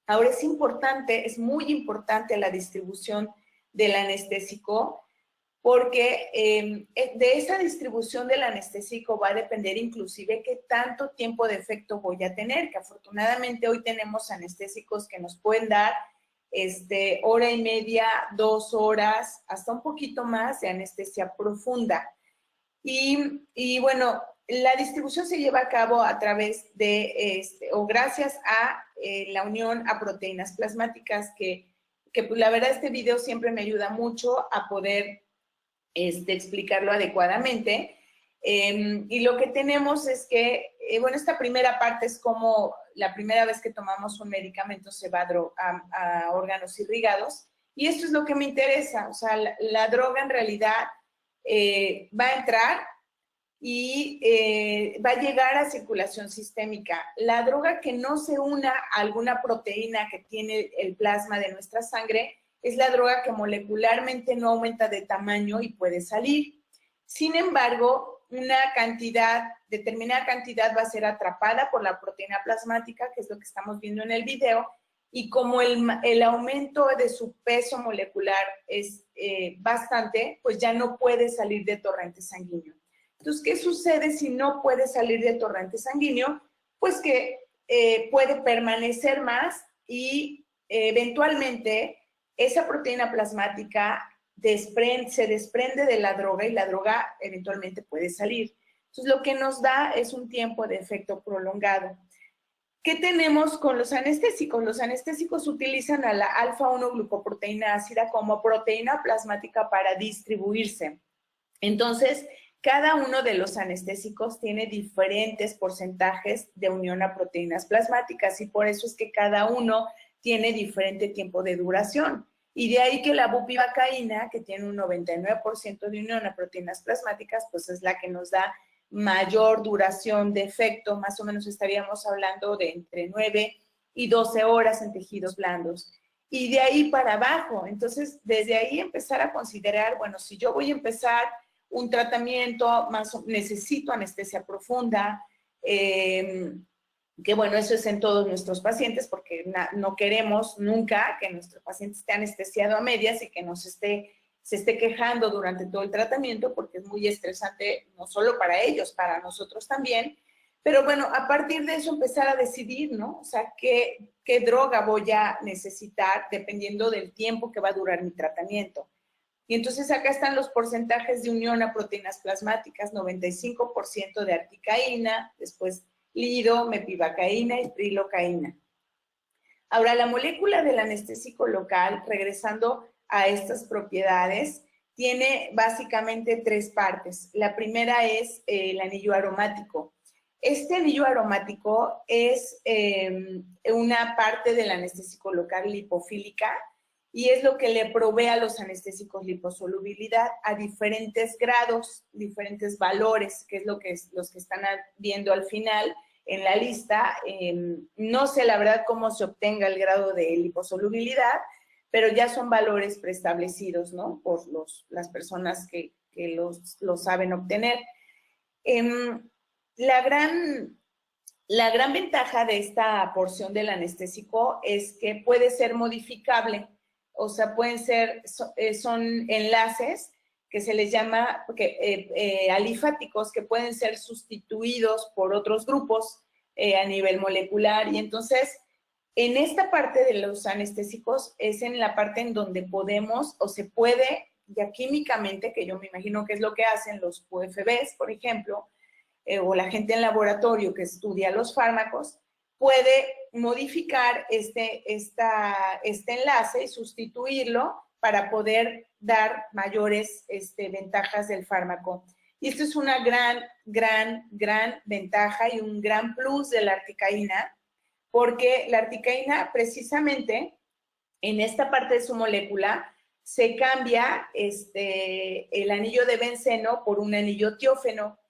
Ahora es importante, es muy importante la distribución del anestésico porque de esa distribución del anestésico va a depender inclusive qué tanto tiempo de efecto voy a tener, que afortunadamente hoy tenemos anestésicos que nos pueden dar hora y media, 2 horas, hasta un poquito más de anestesia profunda. Y bueno, la distribución se lleva a cabo a través de, o gracias a la unión a proteínas plasmáticas, que pues, la verdad este video siempre me ayuda mucho a poder explicarlo adecuadamente. Y lo que tenemos es que, bueno, esta primera parte es como la primera vez que tomamos un medicamento se va a órganos irrigados, y esto es lo que me interesa, o sea, la droga en realidad va a entrar y va a llegar a circulación sistémica. La droga que no se una a alguna proteína que tiene el plasma de nuestra sangre es la droga que molecularmente no aumenta de tamaño y puede salir. Sin embargo, una cantidad, determinada cantidad va a ser atrapada por la proteína plasmática, que es lo que estamos viendo en el video, y como el aumento de su peso molecular es bastante, pues ya no puede salir de torrente sanguíneo. Entonces, ¿qué sucede si no puede salir de torrente sanguíneo? Pues que puede permanecer más y eventualmente esa proteína plasmática se desprende de la droga y la droga eventualmente puede salir. Entonces, lo que nos da es un tiempo de efecto prolongado. ¿Qué tenemos con los anestésicos? Los anestésicos utilizan a la alfa-1-glucoproteína ácida como proteína plasmática para distribuirse. Entonces, cada uno de los anestésicos tiene diferentes porcentajes de unión a proteínas plasmáticas y por eso es que cada uno tiene diferente tiempo de duración. Y de ahí que la bupivacaína, que tiene un 99% de unión a proteínas plasmáticas, pues es la que nos da mayor duración de efecto, más o menos estaríamos hablando de entre 9 y 12 horas en tejidos blandos. Y de ahí para abajo, entonces desde ahí empezar a considerar, bueno, si yo voy a empezar un tratamiento, necesito anestesia profunda, que bueno, eso es en todos nuestros pacientes, porque no queremos nunca que nuestro paciente esté anestesiado a medias y que se esté quejando durante todo el tratamiento, porque es muy estresante, no solo para ellos, para nosotros también. Pero bueno, a partir de eso empezar a decidir, ¿no? O sea, qué droga voy a necesitar dependiendo del tiempo que va a durar mi tratamiento. Y entonces acá están los porcentajes de unión a proteínas plasmáticas, 95% de articaína, después lido, mepivacaína y trilocaína. Ahora, la molécula del anestésico local, regresando a estas propiedades, tiene básicamente tres partes. La primera es el anillo aromático. Este anillo aromático es una parte del anestésico local lipofílica y es lo que le provee a los anestésicos liposolubilidad a diferentes grados, diferentes valores, que es lo que los que están viendo al final en la lista. No sé la verdad cómo se obtenga el grado de liposolubilidad, pero ya son valores preestablecidos, ¿no? Por las personas que los saben obtener. La gran ventaja de esta porción del anestésico es que puede ser modificable. O sea, pueden ser, son enlaces que se les llama alifáticos, que pueden ser sustituidos por otros grupos a nivel molecular. Y entonces, en esta parte de los anestésicos es en la parte en donde podemos o se puede, ya químicamente, que yo me imagino que es lo que hacen los UFBs, por ejemplo, o la gente en laboratorio que estudia los fármacos, puede modificar este enlace y sustituirlo para poder dar mayores ventajas del fármaco. Y esto es una gran ventaja y un gran plus de la articaína, porque la articaína precisamente en esta parte de su molécula se cambia el anillo de benceno por un anillo tiófeno.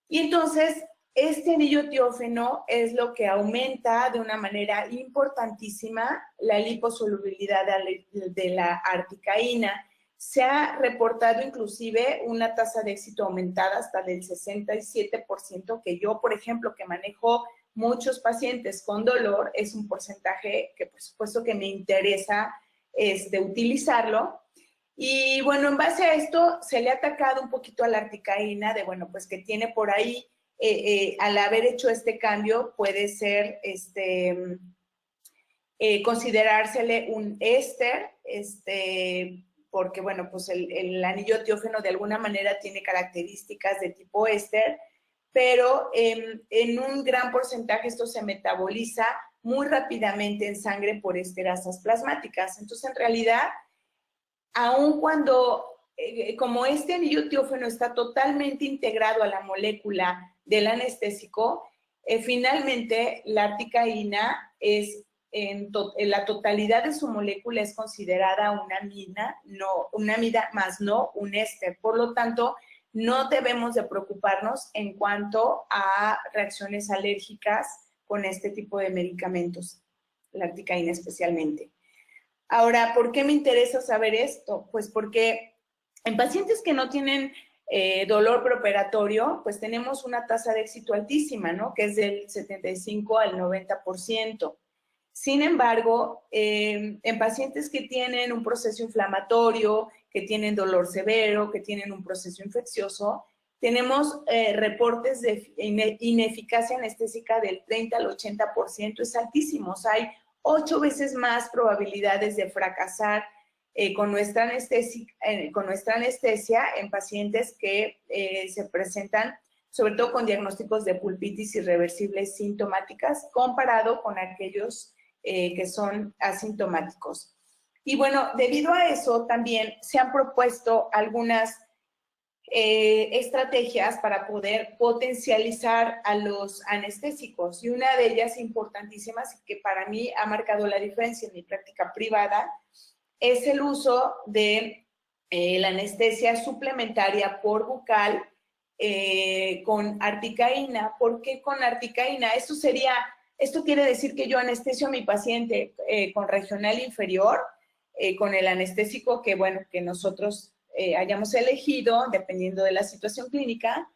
Y entonces, este anillo tiófeno es lo que aumenta de una manera importantísima la liposolubilidad de la articaína. Se ha reportado inclusive una tasa de éxito aumentada hasta del 67%, que yo, por ejemplo, que manejo muchos pacientes con dolor, es un porcentaje que por supuesto que me interesa utilizarlo. Y bueno, en base a esto se le ha atacado un poquito a la articaína de, bueno, pues que tiene por ahí, al haber hecho este cambio, puede ser, considerársele un éster, porque, bueno, pues el anillo tiófeno de alguna manera tiene características de tipo éster, pero en un gran porcentaje esto se metaboliza muy rápidamente en sangre por esterasas plasmáticas. Entonces, en realidad, aun cuando, como este anillo tiófeno está totalmente integrado a la molécula del anestésico, finalmente la articaína es, en la totalidad de su molécula es considerada una amida, más no un éster. Por lo tanto, no debemos de preocuparnos en cuanto a reacciones alérgicas con este tipo de medicamentos, la articaína especialmente. Ahora, ¿por qué me interesa saber esto? Pues porque en pacientes que no tienen dolor preoperatorio, pues tenemos una tasa de éxito altísima, ¿no? Que es del 75 al 90%. Sin embargo, en pacientes que tienen un proceso inflamatorio, que tienen dolor severo, que tienen un proceso infeccioso, tenemos reportes de ineficacia anestésica del 30 al 80%, es altísimo. O sea, hay 8 veces más probabilidades de fracasar con nuestra anestesia en pacientes que se presentan, sobre todo con diagnósticos de pulpitis irreversibles sintomáticas, comparado con aquellos que son asintomáticos. Y bueno, debido a eso también se han propuesto algunas estrategias para poder potencializar a los anestésicos. Y una de ellas importantísimas, que para mí ha marcado la diferencia en mi práctica privada, es el uso de la anestesia suplementaria por bucal con articaína. ¿Por qué con articaína? Esto quiere decir que yo anestesio a mi paciente con regional inferior, con el anestésico que, bueno, que nosotros hayamos elegido, dependiendo de la situación clínica,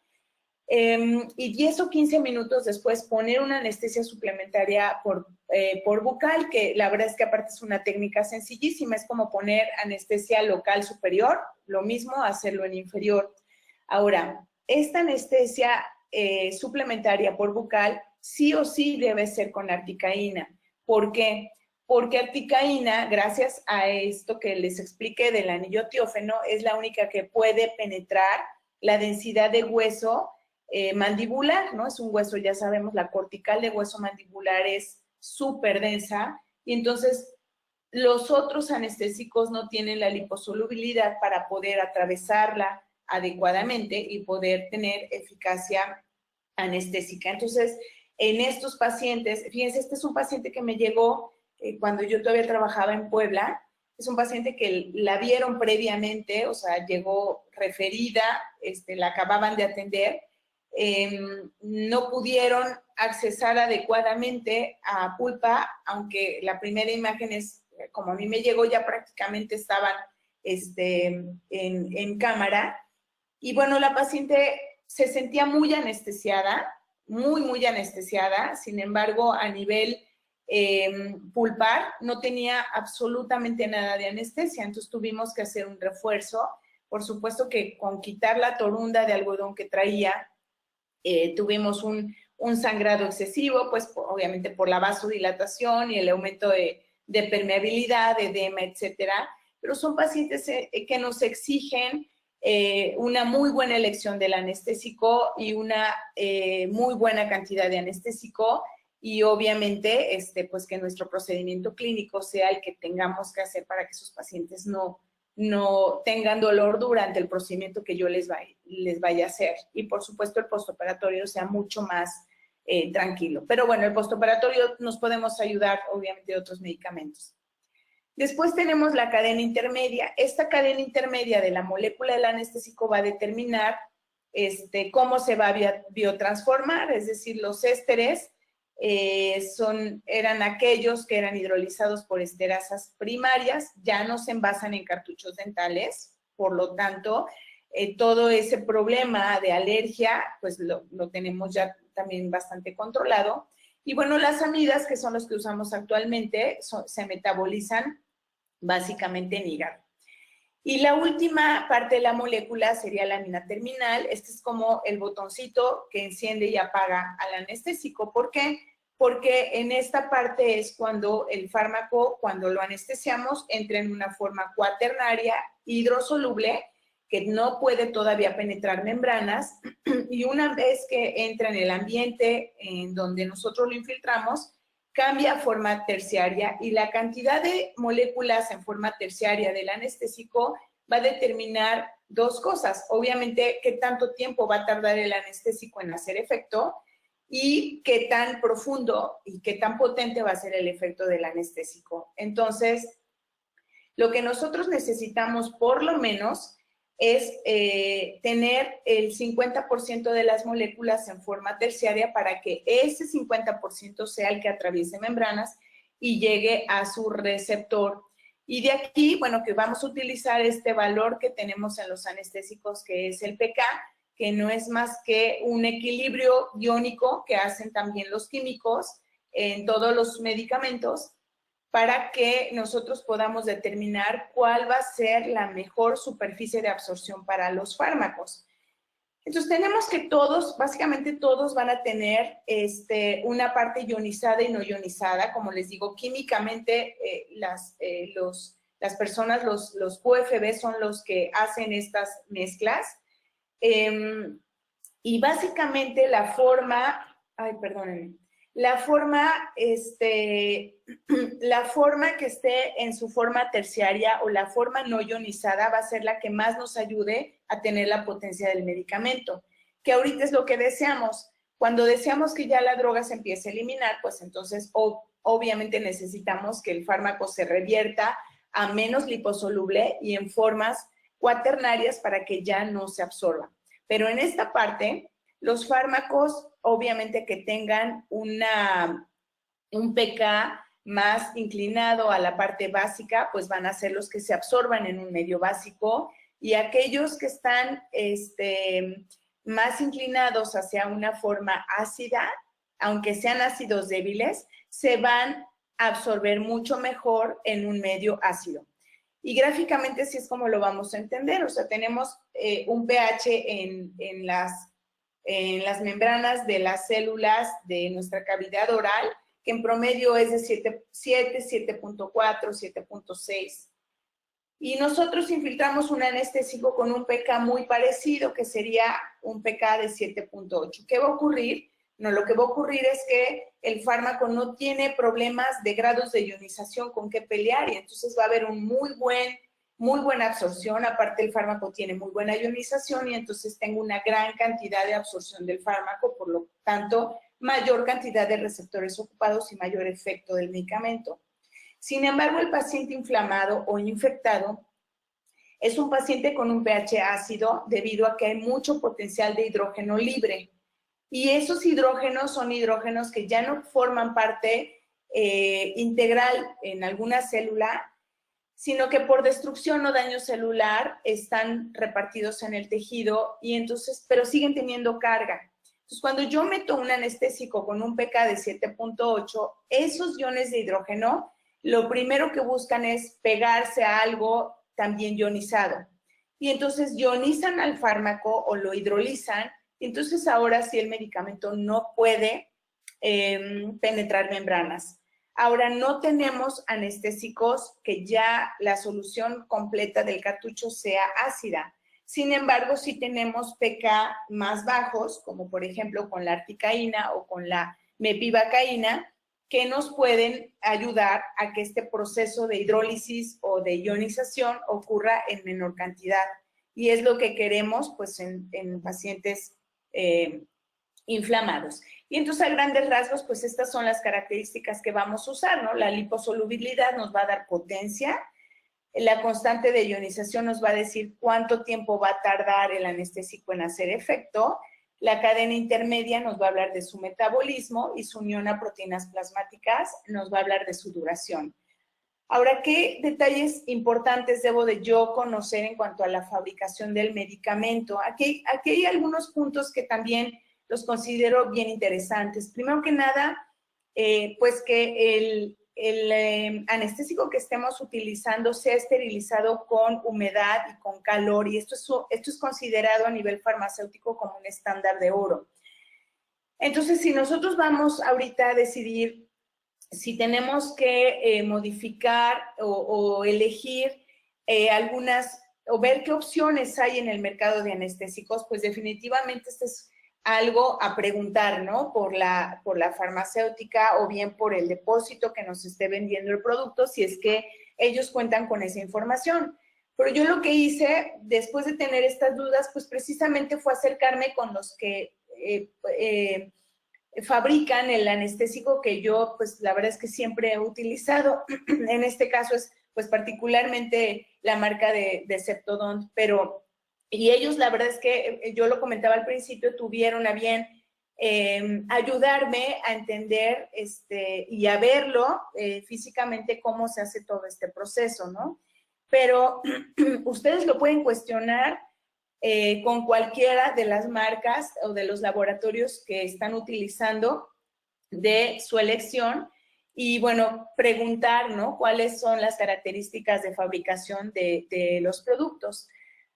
y 10 o 15 minutos después poner una anestesia suplementaria por bucal, que la verdad es que aparte es una técnica sencillísima, es como poner anestesia local superior, lo mismo hacerlo en inferior. Ahora, esta anestesia suplementaria por bucal sí o sí debe ser con articaína. ¿Por qué? Porque articaína, gracias a esto que les expliqué del anillo tiófeno, es la única que puede penetrar la densidad de hueso mandibular, ¿no? Es un hueso, ya sabemos, la cortical de hueso mandibular es súper densa, y entonces los otros anestésicos no tienen la liposolubilidad para poder atravesarla adecuadamente y poder tener eficacia anestésica. Entonces, en estos pacientes, fíjense, este es un paciente que me llegó cuando yo todavía trabajaba en Puebla. Es un paciente que la vieron previamente, o sea, llegó referida, la acababan de atender, no pudieron accesar adecuadamente a pulpa, aunque la primera imagen es, como a mí me llegó, ya prácticamente estaban en cámara. Y bueno, la paciente se sentía muy anestesiada, muy anestesiada. Sin embargo, a nivel pulpar no tenía absolutamente nada de anestesia, entonces tuvimos que hacer un refuerzo. Por supuesto que con quitar la torunda de algodón que traía, tuvimos un sangrado excesivo, pues obviamente por la vasodilatación y el aumento de permeabilidad, de edema, etcétera. Pero son pacientes que nos exigen una muy buena elección del anestésico y una muy buena cantidad de anestésico, y obviamente pues que nuestro procedimiento clínico sea el que tengamos que hacer para que esos pacientes no tengan dolor durante el procedimiento que yo les vaya a hacer. Y por supuesto el postoperatorio sea mucho más tranquilo. Pero bueno, el postoperatorio nos podemos ayudar obviamente de otros medicamentos. Después tenemos la cadena intermedia. Esta cadena intermedia de la molécula del anestésico va a determinar cómo se va a biotransformar, es decir, los ésteres eran aquellos que eran hidrolizados por esterasas primarias, ya no se envasan en cartuchos dentales, por lo tanto, todo ese problema de alergia, pues lo tenemos ya también bastante controlado. Y bueno, las amidas, que son los que usamos actualmente, se metabolizan básicamente en hígado. Y la última parte de la molécula sería la amina terminal. Este es como el botoncito que enciende y apaga al anestésico. ¿Por qué? Porque en esta parte es cuando el fármaco, cuando lo anestesiamos, entra en una forma cuaternaria hidrosoluble que no puede todavía penetrar membranas, y una vez que entra en el ambiente en donde nosotros lo infiltramos, cambia a forma terciaria, y la cantidad de moléculas en forma terciaria del anestésico va a determinar dos cosas. Obviamente, qué tanto tiempo va a tardar el anestésico en hacer efecto y qué tan profundo y qué tan potente va a ser el efecto del anestésico. Entonces, lo que nosotros necesitamos por lo menos es tener el 50% de las moléculas en forma terciaria para que ese 50% sea el que atraviese membranas y llegue a su receptor. Y de aquí, bueno, que vamos a utilizar este valor que tenemos en los anestésicos, que es el pK, que no es más que un equilibrio iónico que hacen también los químicos en todos los medicamentos, para que nosotros podamos determinar cuál va a ser la mejor superficie de absorción para los fármacos. Entonces, tenemos que todos, básicamente todos van a tener una parte ionizada y no ionizada. Como les digo, químicamente las personas, los QFB son los que hacen estas mezclas. Y básicamente la forma, la forma que esté en su forma terciaria o la forma no ionizada va a ser la que más nos ayude a tener la potencia del medicamento, que ahorita es lo que deseamos. Cuando deseamos que ya la droga se empiece a eliminar, pues entonces obviamente necesitamos que el fármaco se revierta a menos liposoluble y en formas cuaternarias para que ya no se absorban. Pero en esta parte, los fármacos, obviamente que tengan un pK más inclinado a la parte básica, pues van a ser los que se absorban en un medio básico, y aquellos que están más inclinados hacia una forma ácida, aunque sean ácidos débiles, se van a absorber mucho mejor en un medio ácido. Y gráficamente así es como lo vamos a entender. O sea, tenemos un pH en las membranas de las células de nuestra cavidad oral, que en promedio es de 7.4, 7.6. Y nosotros infiltramos un anestésico con un pK muy parecido, que sería un pK de 7.8. ¿Qué va a ocurrir? No, lo que va a ocurrir es que el fármaco no tiene problemas de grados de ionización con qué pelear, y entonces va a haber un muy buena absorción. Aparte, el fármaco tiene muy buena ionización y entonces tengo una gran cantidad de absorción del fármaco, por lo tanto, mayor cantidad de receptores ocupados y mayor efecto del medicamento. Sin embargo, el paciente inflamado o infectado es un paciente con un pH ácido debido a que hay mucho potencial de hidrógeno libre. Y esos hidrógenos son hidrógenos que ya no forman parte integral en alguna célula, sino que por destrucción o daño celular están repartidos en el tejido, y entonces, pero siguen teniendo carga. Entonces, cuando yo meto un anestésico con un pK de 7.8, esos iones de hidrógeno, lo primero que buscan es pegarse a algo también ionizado. Y entonces ionizan al fármaco o lo hidrolizan, y entonces ahora sí el medicamento no puede penetrar membranas. Ahora, no tenemos anestésicos que ya la solución completa del cartucho sea ácida. Sin embargo, sí tenemos pK más bajos, como por ejemplo con la articaína o con la mepivacaína, que nos pueden ayudar a que este proceso de hidrólisis o de ionización ocurra en menor cantidad. Y es lo que queremos, pues, en pacientes inflamados. Y entonces, a grandes rasgos, pues estas son las características que vamos a usar, ¿no? La liposolubilidad nos va a dar potencia, la constante de ionización nos va a decir cuánto tiempo va a tardar el anestésico en hacer efecto, la cadena intermedia nos va a hablar de su metabolismo, y su unión a proteínas plasmáticas nos va a hablar de su duración. Ahora, ¿qué detalles importantes debo de yo conocer en cuanto a la fabricación del medicamento? Aquí hay algunos puntos que también los considero bien interesantes. Primero que nada, pues que el anestésico que estemos utilizando sea esterilizado con humedad y con calor, y esto es considerado a nivel farmacéutico como un estándar de oro. Entonces, si nosotros vamos ahorita a decidir si tenemos que modificar o elegir algunas, o ver qué opciones hay en el mercado de anestésicos, pues definitivamente este es algo a preguntar, ¿no? Por la farmacéutica o bien por el depósito que nos esté vendiendo el producto, si es que ellos cuentan con esa información. Pero yo lo que hice, después de tener estas dudas, pues precisamente fue acercarme con los que fabrican el anestésico que yo, pues la verdad es que siempre he utilizado. En este caso es, pues particularmente la marca de Ceptodont, y ellos, la verdad es que yo lo comentaba al principio, tuvieron a bien ayudarme a entender y a verlo físicamente cómo se hace todo este proceso, ¿no? Pero ustedes lo pueden cuestionar con cualquiera de las marcas o de los laboratorios que están utilizando de su elección y, bueno, preguntar, ¿no? ¿Cuáles son las características de fabricación de los productos?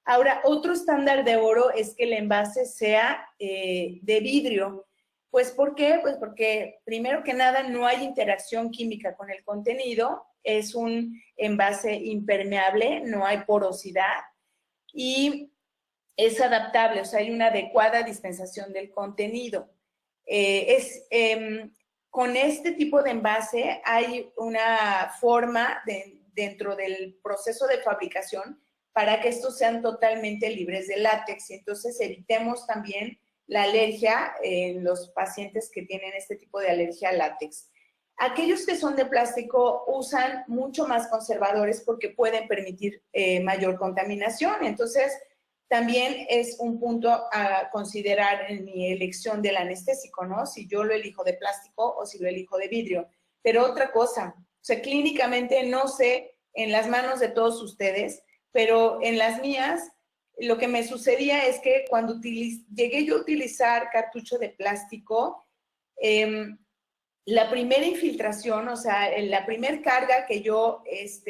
Ahora, otro estándar de oro es que el envase sea de vidrio. Pues, ¿por qué? Pues porque, primero que nada, no hay interacción química con el contenido, es un envase impermeable, no hay porosidad y es adaptable, o sea, hay una adecuada dispensación del contenido. Con este tipo de envase hay una forma dentro del proceso de fabricación para que estos sean totalmente libres de látex. Y entonces evitemos también la alergia en los pacientes que tienen este tipo de alergia al látex. Aquellos que son de plástico usan mucho más conservadores porque pueden permitir mayor contaminación. Entonces, también es un punto a considerar en mi elección del anestésico, ¿no? Si yo lo elijo de plástico o si lo elijo de vidrio. Pero otra cosa, o sea, clínicamente no sé en las manos de todos ustedes, pero en las mías lo que me sucedía es que cuando llegué yo a utilizar cartucho de plástico, la primera infiltración, o sea, la primera carga que yo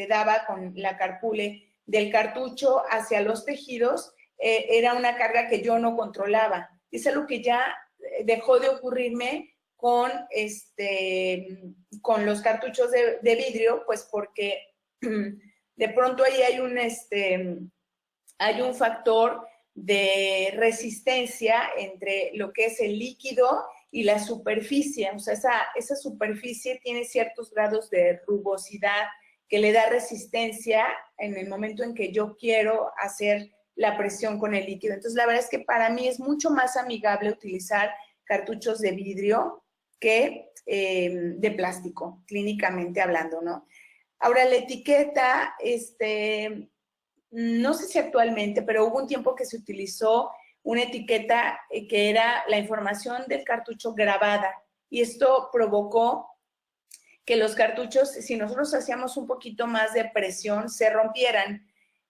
daba con la carpule del cartucho hacia los tejidos, era una carga que yo no controlaba. Es algo que ya dejó de ocurrirme con los cartuchos de vidrio, pues porque de pronto ahí hay un factor de resistencia entre lo que es el líquido y la superficie. O sea, esa superficie tiene ciertos grados de rugosidad que le da resistencia en el momento en que yo quiero hacer la presión con el líquido. Entonces, la verdad es que para mí es mucho más amigable utilizar cartuchos de vidrio que de plástico, clínicamente hablando, ¿no? Ahora, la etiqueta, no sé si actualmente, pero hubo un tiempo que se utilizó una etiqueta que era la información del cartucho grabada y esto provocó que los cartuchos, si nosotros hacíamos un poquito más de presión, se rompieran.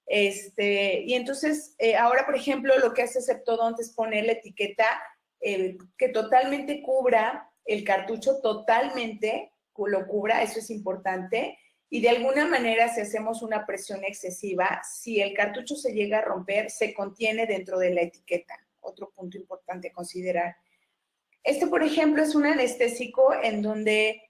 Y entonces, ahora, por ejemplo, lo que hace Septodont es poner la etiqueta que totalmente cubra el cartucho, totalmente lo cubra, eso es importante. Y de alguna manera, si hacemos una presión excesiva, si el cartucho se llega a romper, se contiene dentro de la etiqueta. Otro punto importante a considerar. Por ejemplo, es un anestésico en donde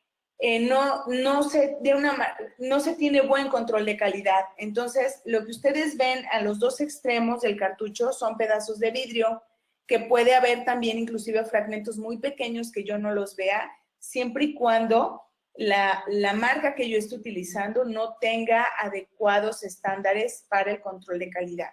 no se tiene buen control de calidad. Entonces, lo que ustedes ven a los dos extremos del cartucho son pedazos de vidrio, que puede haber también inclusive fragmentos muy pequeños que yo no los vea, siempre y cuando la marca que yo esté utilizando no tenga adecuados estándares para el control de calidad.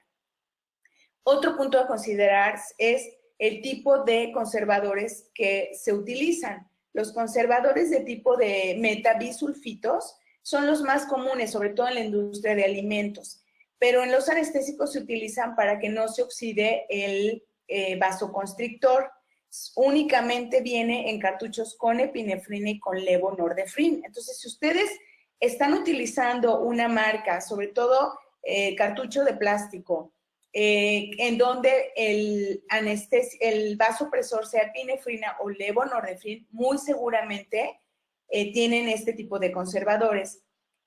Otro punto a considerar es el tipo de conservadores que se utilizan. Los conservadores de tipo de metabisulfitos son los más comunes, sobre todo en la industria de alimentos, pero en los anestésicos se utilizan para que no se oxide el vasoconstrictor. Únicamente viene en cartuchos con epinefrina y con levonorfina. Entonces, si ustedes están utilizando una marca, sobre todo cartucho de plástico, en donde el vasopresor sea epinefrina o levonorfina, muy seguramente tienen este tipo de conservadores.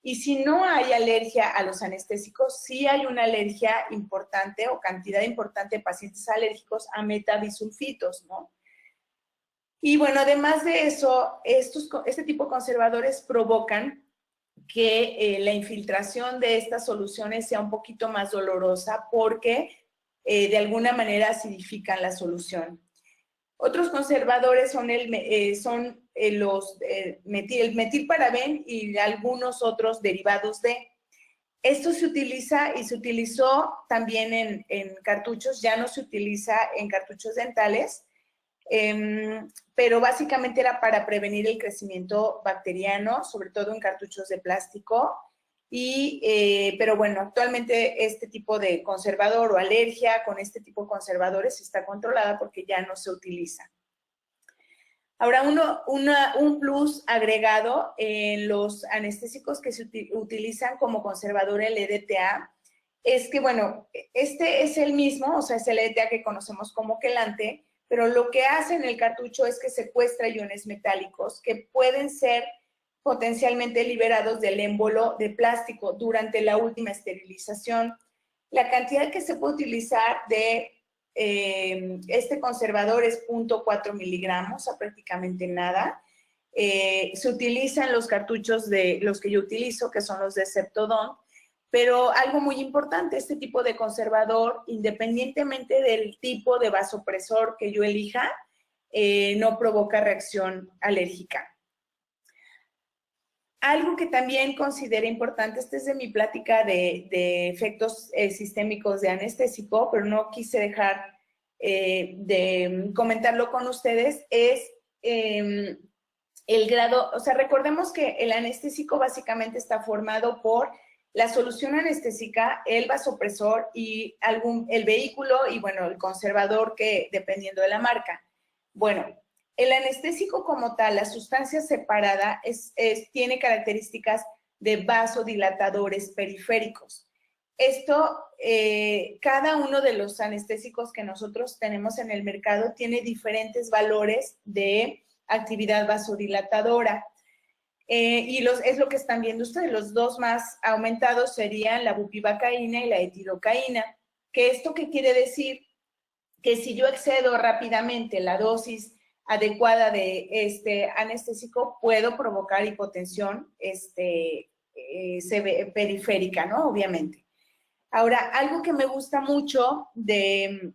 Y si no hay alergia a los anestésicos, sí hay una alergia importante o cantidad importante de pacientes alérgicos a metabisulfitos, ¿no? Y bueno, además de eso, este tipo de conservadores provocan que la infiltración de estas soluciones sea un poquito más dolorosa porque de alguna manera acidifican la solución. Otros conservadores son el metilparabén y algunos otros derivados de. Esto se utiliza y se utilizó también en cartuchos, ya no se utiliza en cartuchos dentales, pero básicamente era para prevenir el crecimiento bacteriano, sobre todo en cartuchos de plástico. Pero bueno, actualmente este tipo de conservador o alergia con este tipo de conservadores está controlada porque ya no se utiliza. Ahora, un plus agregado en los anestésicos que se utilizan como conservador el EDTA es que, bueno, este es el mismo, o sea, es el EDTA que conocemos como quelante, pero lo que hace en el cartucho es que secuestra iones metálicos que pueden ser potencialmente liberados del émbolo de plástico durante la última esterilización. La cantidad que se puede utilizar de este conservador es 0.4 miligramos, a prácticamente nada. Se utilizan los cartuchos de los que yo utilizo, que son los de Septodont, pero algo muy importante, este tipo de conservador, independientemente del tipo de vasopresor que yo elija, no provoca reacción alérgica. Algo que también considero importante, este es de mi plática de efectos sistémicos de anestésico, pero no quise dejar de comentarlo con ustedes, es el grado, o sea, recordemos que el anestésico básicamente está formado por la solución anestésica, el vasopresor y el vehículo y, bueno, el conservador que dependiendo de la marca. Bueno, el anestésico como tal, la sustancia separada, tiene características de vasodilatadores periféricos. Esto, cada uuno de los anestésicos que nosotros tenemos en el mercado tiene diferentes valores de actividad vasodilatadora. Es lo que están viendo ustedes. Los dos más aumentados serían la bupivacaína y la etidocaína. ¿Esto qué quiere decir? Que si yo excedo rápidamente la dosis adecuada de este anestésico, puedo provocar hipotensión periférica, ¿no? Obviamente. Ahora, algo que me gusta mucho en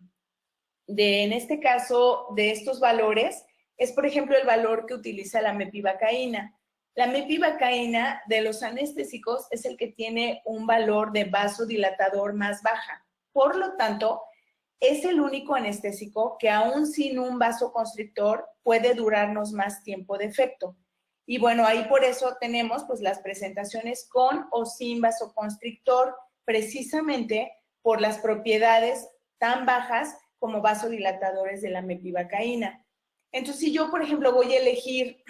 este caso, de estos valores, es, por ejemplo, el valor que utiliza la mepivacaína. La mepivacaína de los anestésicos es el que tiene un valor de vasodilatador más baja. Por lo tanto, es el único anestésico que aún sin un vasoconstrictor puede durarnos más tiempo de efecto. Y bueno, ahí por eso tenemos pues las presentaciones con o sin vasoconstrictor, precisamente por las propiedades tan bajas como vasodilatadores de la mepivacaína. Entonces, si yo, por ejemplo, voy a elegir,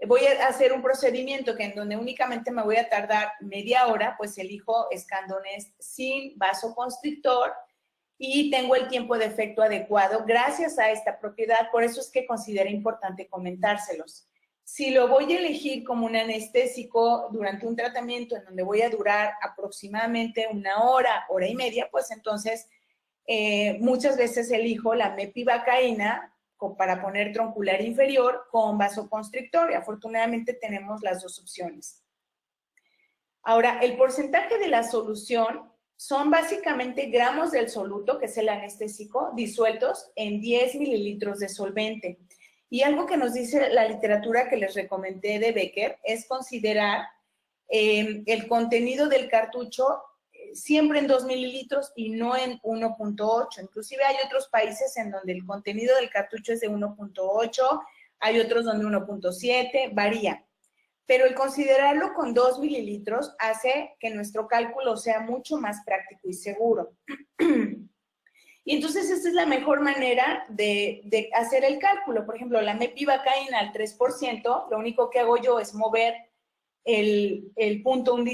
voy a hacer un procedimiento en donde únicamente me voy a tardar media hora, pues elijo Scandonest sin vasoconstrictor y tengo el tiempo de efecto adecuado gracias a esta propiedad. Por eso es que considero importante comentárselos. Si lo voy a elegir como un anestésico durante un tratamiento en donde voy a durar aproximadamente una hora, hora y media, pues entonces muchas veces elijo la mepivacaína para poner troncular inferior con vasoconstrictor y afortunadamente tenemos las dos opciones. Ahora, el porcentaje de la solución son básicamente gramos del soluto, que es el anestésico, disueltos en 10 mililitros de solvente. Y algo que nos dice la literatura que les recomendé de Becker es considerar el contenido del cartucho siempre en 2 mililitros y no en 1.8. Inclusive hay otros países en donde el contenido del cartucho es de 1.8, hay otros donde 1.7, varía. Pero el considerarlo con 2 mililitros hace que nuestro cálculo sea mucho más práctico y seguro. Y entonces esta es la mejor manera de hacer el cálculo. Por ejemplo, la mepivacaína al 3%, lo único que hago yo es mover el punto un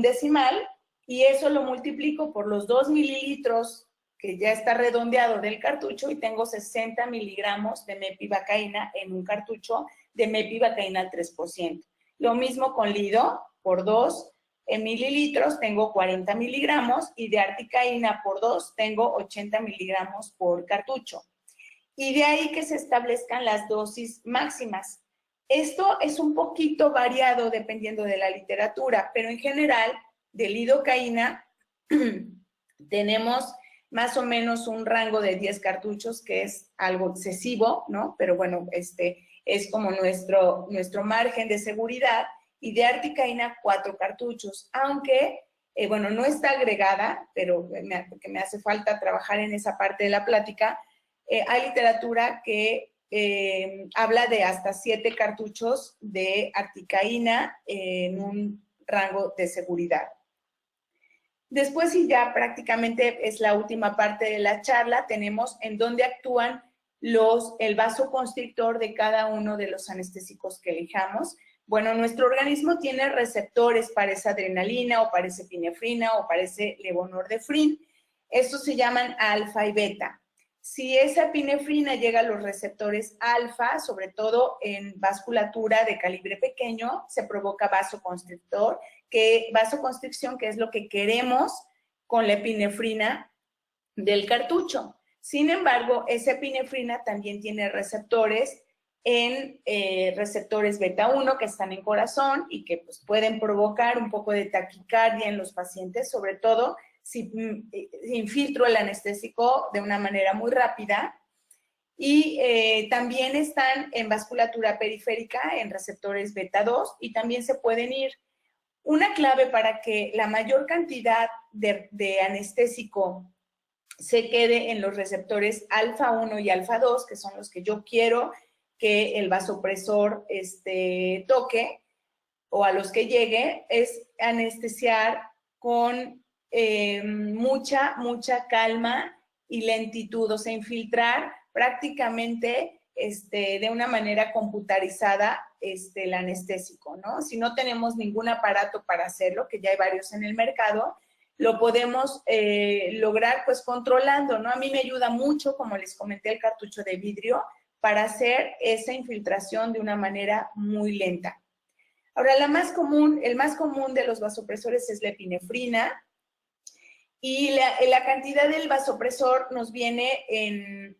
decimal y eso lo multiplico por los 2 mililitros que ya está redondeado del cartucho y tengo 60 miligramos de mepivacaína en un cartucho de mepivacaína al 3%. Lo mismo con Lido, por 2 mililitros tengo 40 miligramos y de articaína por 2 tengo 80 miligramos por cartucho. Y de ahí que se establezcan las dosis máximas. Esto es un poquito variado dependiendo de la literatura, pero en general de lidocaína tenemos más o menos un rango de 10 cartuchos, que es algo excesivo, ¿no? Pero bueno, es como nuestro margen de seguridad. Y de articaína 4 cartuchos, aunque, bueno, no está agregada, pero porque me hace falta trabajar en esa parte de la plática, hay literatura que habla de hasta 7 cartuchos de articaína en un rango de seguridad. Después, y ya prácticamente es la última parte de la charla, tenemos en dónde actúan el vasoconstrictor de cada uno de los anestésicos que elijamos. Bueno, nuestro organismo tiene receptores para esa adrenalina o para esa epinefrina o para ese levonorfrin. Estos se llaman alfa y beta. Si esa epinefrina llega a los receptores alfa, sobre todo en vasculatura de calibre pequeño, se provoca vasoconstricción, que es lo que queremos con la epinefrina del cartucho. Sin embargo, esa epinefrina también tiene receptores en receptores beta 1 que están en corazón y que pues, pueden provocar un poco de taquicardia en los pacientes, sobre todo si infiltro el anestésico de una manera muy rápida. Y también están en vasculatura periférica, en receptores beta 2, y también se pueden ir. Una clave para que la mayor cantidad de anestésico se quede en los receptores alfa 1 y alfa 2, que son los que yo quiero que el vasopresor toque, o a los que llegue, es anestesiar con mucha calma y lentitud, o sea, infiltrar prácticamente de una manera computarizada el anestésico, ¿no? Si no tenemos ningún aparato para hacerlo, que ya hay varios en el mercado, lo podemos lograr pues controlando, ¿no? A mí me ayuda mucho, como les comenté, el cartucho de vidrio para hacer esa infiltración de una manera muy lenta. Ahora, el más común de los vasopresores es la epinefrina, y la cantidad del vasopresor nos viene en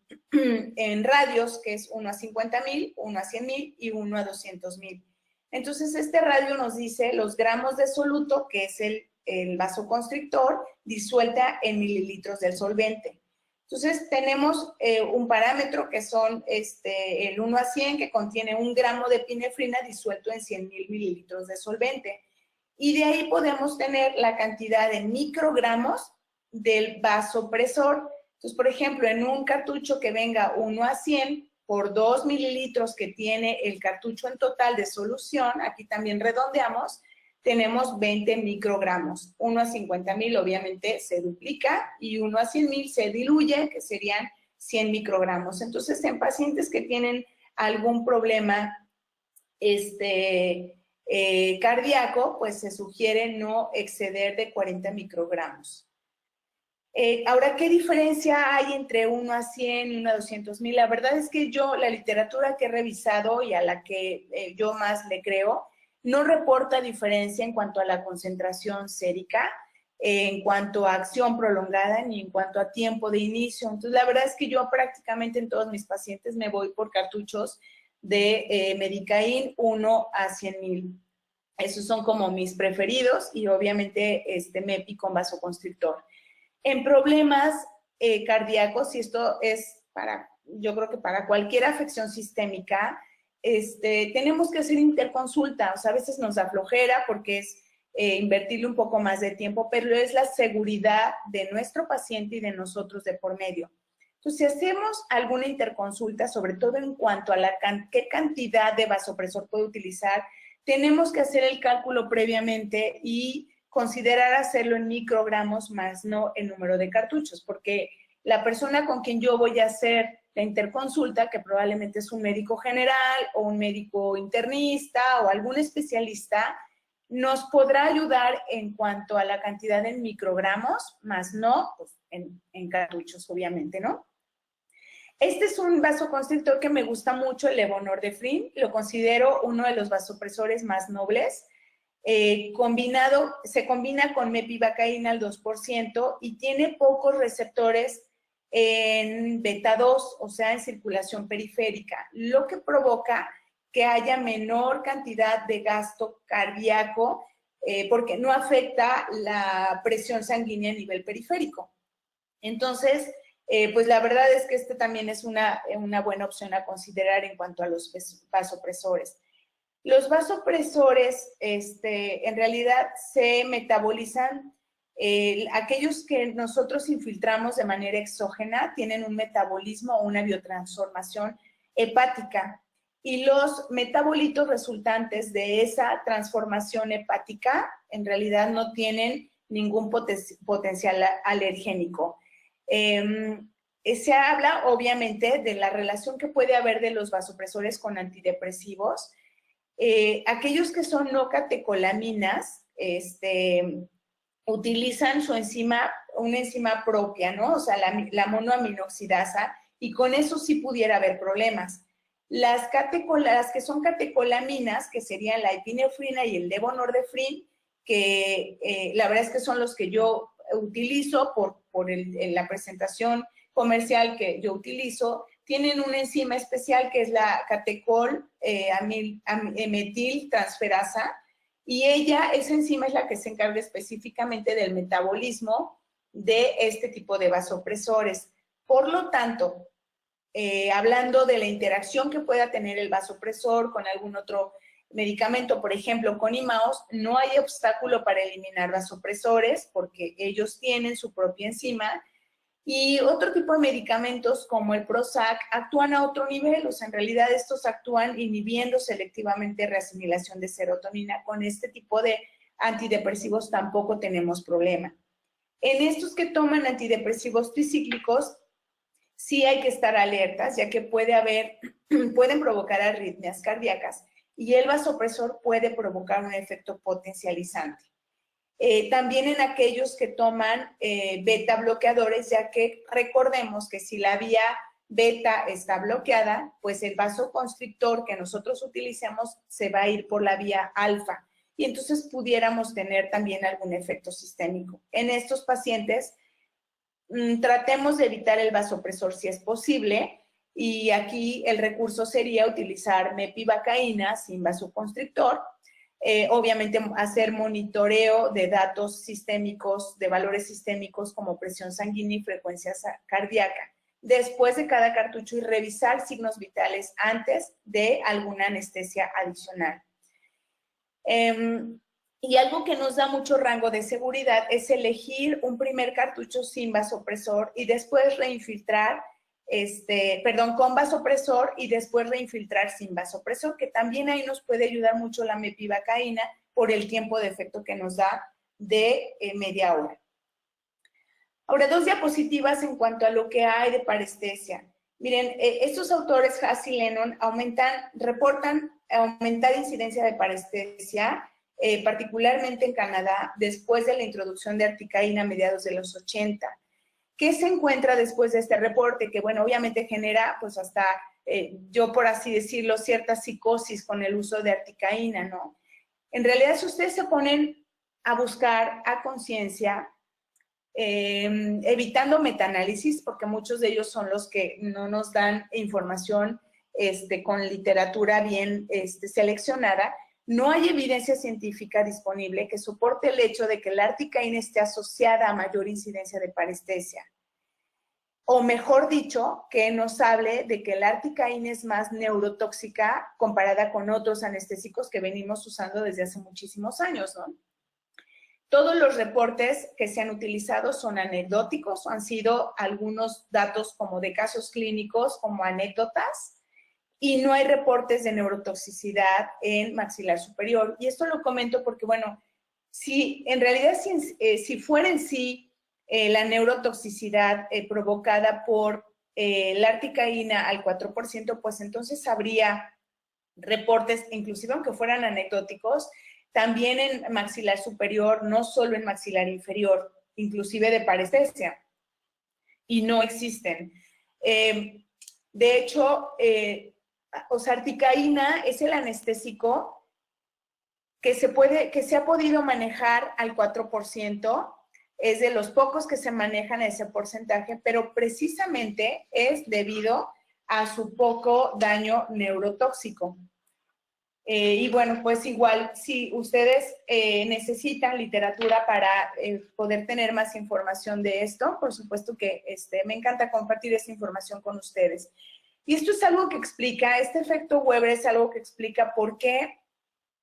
radios, que es 1 a 50,000, 1 a 100,000 y 1 a 200,000. Entonces, este radio nos dice los gramos de soluto, que es el vasoconstrictor, disuelta en mililitros del solvente. Entonces, tenemos un parámetro que son el 1 a 100, que contiene 1 gramo de epinefrina disuelto en 100,000 mililitros de solvente. Y de ahí podemos tener la cantidad de microgramos del vasopresor. Entonces, por ejemplo, en un cartucho que venga 1 a 100 por 2 mililitros que tiene el cartucho en total de solución, aquí también redondeamos, tenemos 20 microgramos. 1 a 50,000 obviamente se duplica y 1 a 100,000 se diluye, que serían 100 microgramos. Entonces, en pacientes que tienen algún problema cardíaco, pues se sugiere no exceder de 40 microgramos. Ahora, ¿qué diferencia hay entre 1 a 100 y 1 a 200,000? La verdad es que la literatura que he revisado y a la que yo más le creo, no reporta diferencia en cuanto a la concentración sérica, en cuanto a acción prolongada, ni en cuanto a tiempo de inicio. Entonces, la verdad es que yo prácticamente en todos mis pacientes me voy por cartuchos de Medicaín 1 a 100,000. Esos son como mis preferidos y obviamente MEPI con vasoconstrictor. En problemas cardíacos, y esto es yo creo que para cualquier afección sistémica, tenemos que hacer interconsulta. O sea, a veces nos da flojera porque es invertirle un poco más de tiempo, pero es la seguridad de nuestro paciente y de nosotros de por medio. Entonces, si hacemos alguna interconsulta, sobre todo en cuanto a qué cantidad de vasopresor puede utilizar, tenemos que hacer el cálculo previamente y considerar hacerlo en microgramos más no en número de cartuchos, porque la persona con quien yo voy a hacer la interconsulta, que probablemente es un médico general o un médico internista o algún especialista, nos podrá ayudar en cuanto a la cantidad en microgramos, más no pues, en cartuchos, obviamente, ¿no? Este es un vasoconstrictor que me gusta mucho, el levonorfrin, lo considero uno de los vasopresores más nobles. Se combina con mepivacaína al 2% y tiene pocos receptores en beta 2, o sea, en circulación periférica, lo que provoca que haya menor cantidad de gasto cardíaco porque no afecta la presión sanguínea a nivel periférico. Entonces, pues la verdad es que también es una buena opción a considerar en cuanto a los vasopresores. Los vasopresores, en realidad, se metabolizan. Aquellos que nosotros infiltramos de manera exógena tienen un metabolismo o una biotransformación hepática. Y los metabolitos resultantes de esa transformación hepática, en realidad, no tienen ningún potencial alergénico. se habla obviamente de la relación que puede haber de los vasopresores con antidepresivos. Aquellos que son no catecolaminas, utilizan su enzima, una enzima propia, ¿no? O sea, la monoaminoxidasa, y con eso sí pudiera haber problemas. Las que son catecolaminas, que serían la epinefrina y el levonorfrin, que la verdad es que son los que yo utilizo en la presentación comercial que yo utilizo, tienen una enzima especial que es la catecol metiltransferasa, y esa enzima es la que se encarga específicamente del metabolismo de este tipo de vasopresores. Por lo tanto, hablando de la interacción que pueda tener el vasopresor con algún otro medicamento, por ejemplo, con IMAOS, no hay obstáculo para eliminar vasopresores porque ellos tienen su propia enzima. Y otro tipo de medicamentos como el Prozac actúan a otro nivel, o sea, en realidad estos actúan inhibiendo selectivamente reasimilación de serotonina. Con este tipo de antidepresivos tampoco tenemos problema. En estos que toman antidepresivos tricíclicos, sí hay que estar alertas, ya que pueden provocar arritmias cardíacas y el vasopresor puede provocar un efecto potencializante. También en aquellos que toman beta bloqueadores, ya que recordemos que si la vía beta está bloqueada, pues el vasoconstrictor que nosotros utilicemos se va a ir por la vía alfa y entonces pudiéramos tener también algún efecto sistémico. En estos pacientes, tratemos de evitar el vasopresor si es posible, y aquí el recurso sería utilizar mepivacaína sin vasoconstrictor. Obviamente hacer monitoreo de datos sistémicos, de valores sistémicos como presión sanguínea y frecuencia cardíaca después de cada cartucho y revisar signos vitales antes de alguna anestesia adicional. Y algo que nos da mucho rango de seguridad es elegir un primer cartucho sin vasopresor y después reinfiltrar, con vasopresor y después reinfiltrar sin vasopresor, que también ahí nos puede ayudar mucho la mepivacaína por el tiempo de efecto que nos da de media hora. Ahora, 2 diapositivas en cuanto a lo que hay de parestesia. Miren, estos autores, Haas y Lennon, reportan aumentar incidencia de parestesia, particularmente en Canadá, después de la introducción de articaína a mediados de los 80. ¿Qué se encuentra después de este reporte? Que, bueno, obviamente genera, pues hasta, yo por así decirlo, cierta psicosis con el uso de articaína, ¿no? En realidad, si ustedes se ponen a buscar a conciencia, evitando metaanálisis, porque muchos de ellos son los que no nos dan información con literatura bien seleccionada, no hay evidencia científica disponible que soporte el hecho de que la articaína esté asociada a mayor incidencia de parestesia. O mejor dicho, que nos hable de que la articaína es más neurotóxica comparada con otros anestésicos que venimos usando desde hace muchísimos años, ¿no? Todos los reportes que se han utilizado son anecdóticos, han sido algunos datos como de casos clínicos, como anécdotas, y no hay reportes de neurotoxicidad en maxilar superior. Y esto lo comento porque, bueno, en realidad si fuera en sí la neurotoxicidad provocada por la articaína al 4%, pues entonces habría reportes, inclusive aunque fueran anecdóticos, también en maxilar superior, no solo en maxilar inferior, inclusive de parestesia, y no existen. De hecho, articaína es el anestésico que se ha podido manejar al 4%, es de los pocos que se manejan ese porcentaje, pero precisamente es debido a su poco daño neurotóxico. Y bueno, pues igual, si ustedes necesitan literatura para poder tener más información de esto, por supuesto que me encanta compartir esta información con ustedes. Y esto es algo que explica, este efecto Weber es algo que explica por qué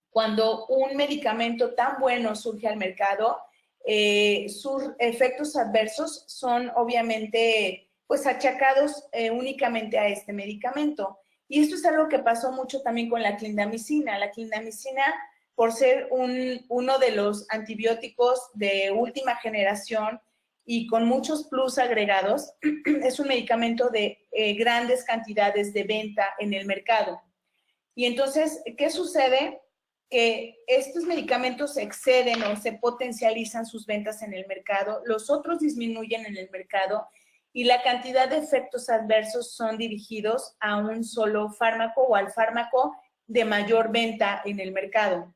cuando un medicamento tan bueno surge al mercado, sus efectos adversos son obviamente pues achacados únicamente a este medicamento. Y esto es algo que pasó mucho también con la clindamicina. La clindamicina, por ser uno de los antibióticos de última generación y con muchos plus agregados, es un medicamento de grandes cantidades de venta en el mercado. Y entonces, ¿qué sucede? Que estos medicamentos exceden o se potencializan sus ventas en el mercado, los otros disminuyen en el mercado y la cantidad de efectos adversos son dirigidos a un solo fármaco o al fármaco de mayor venta en el mercado.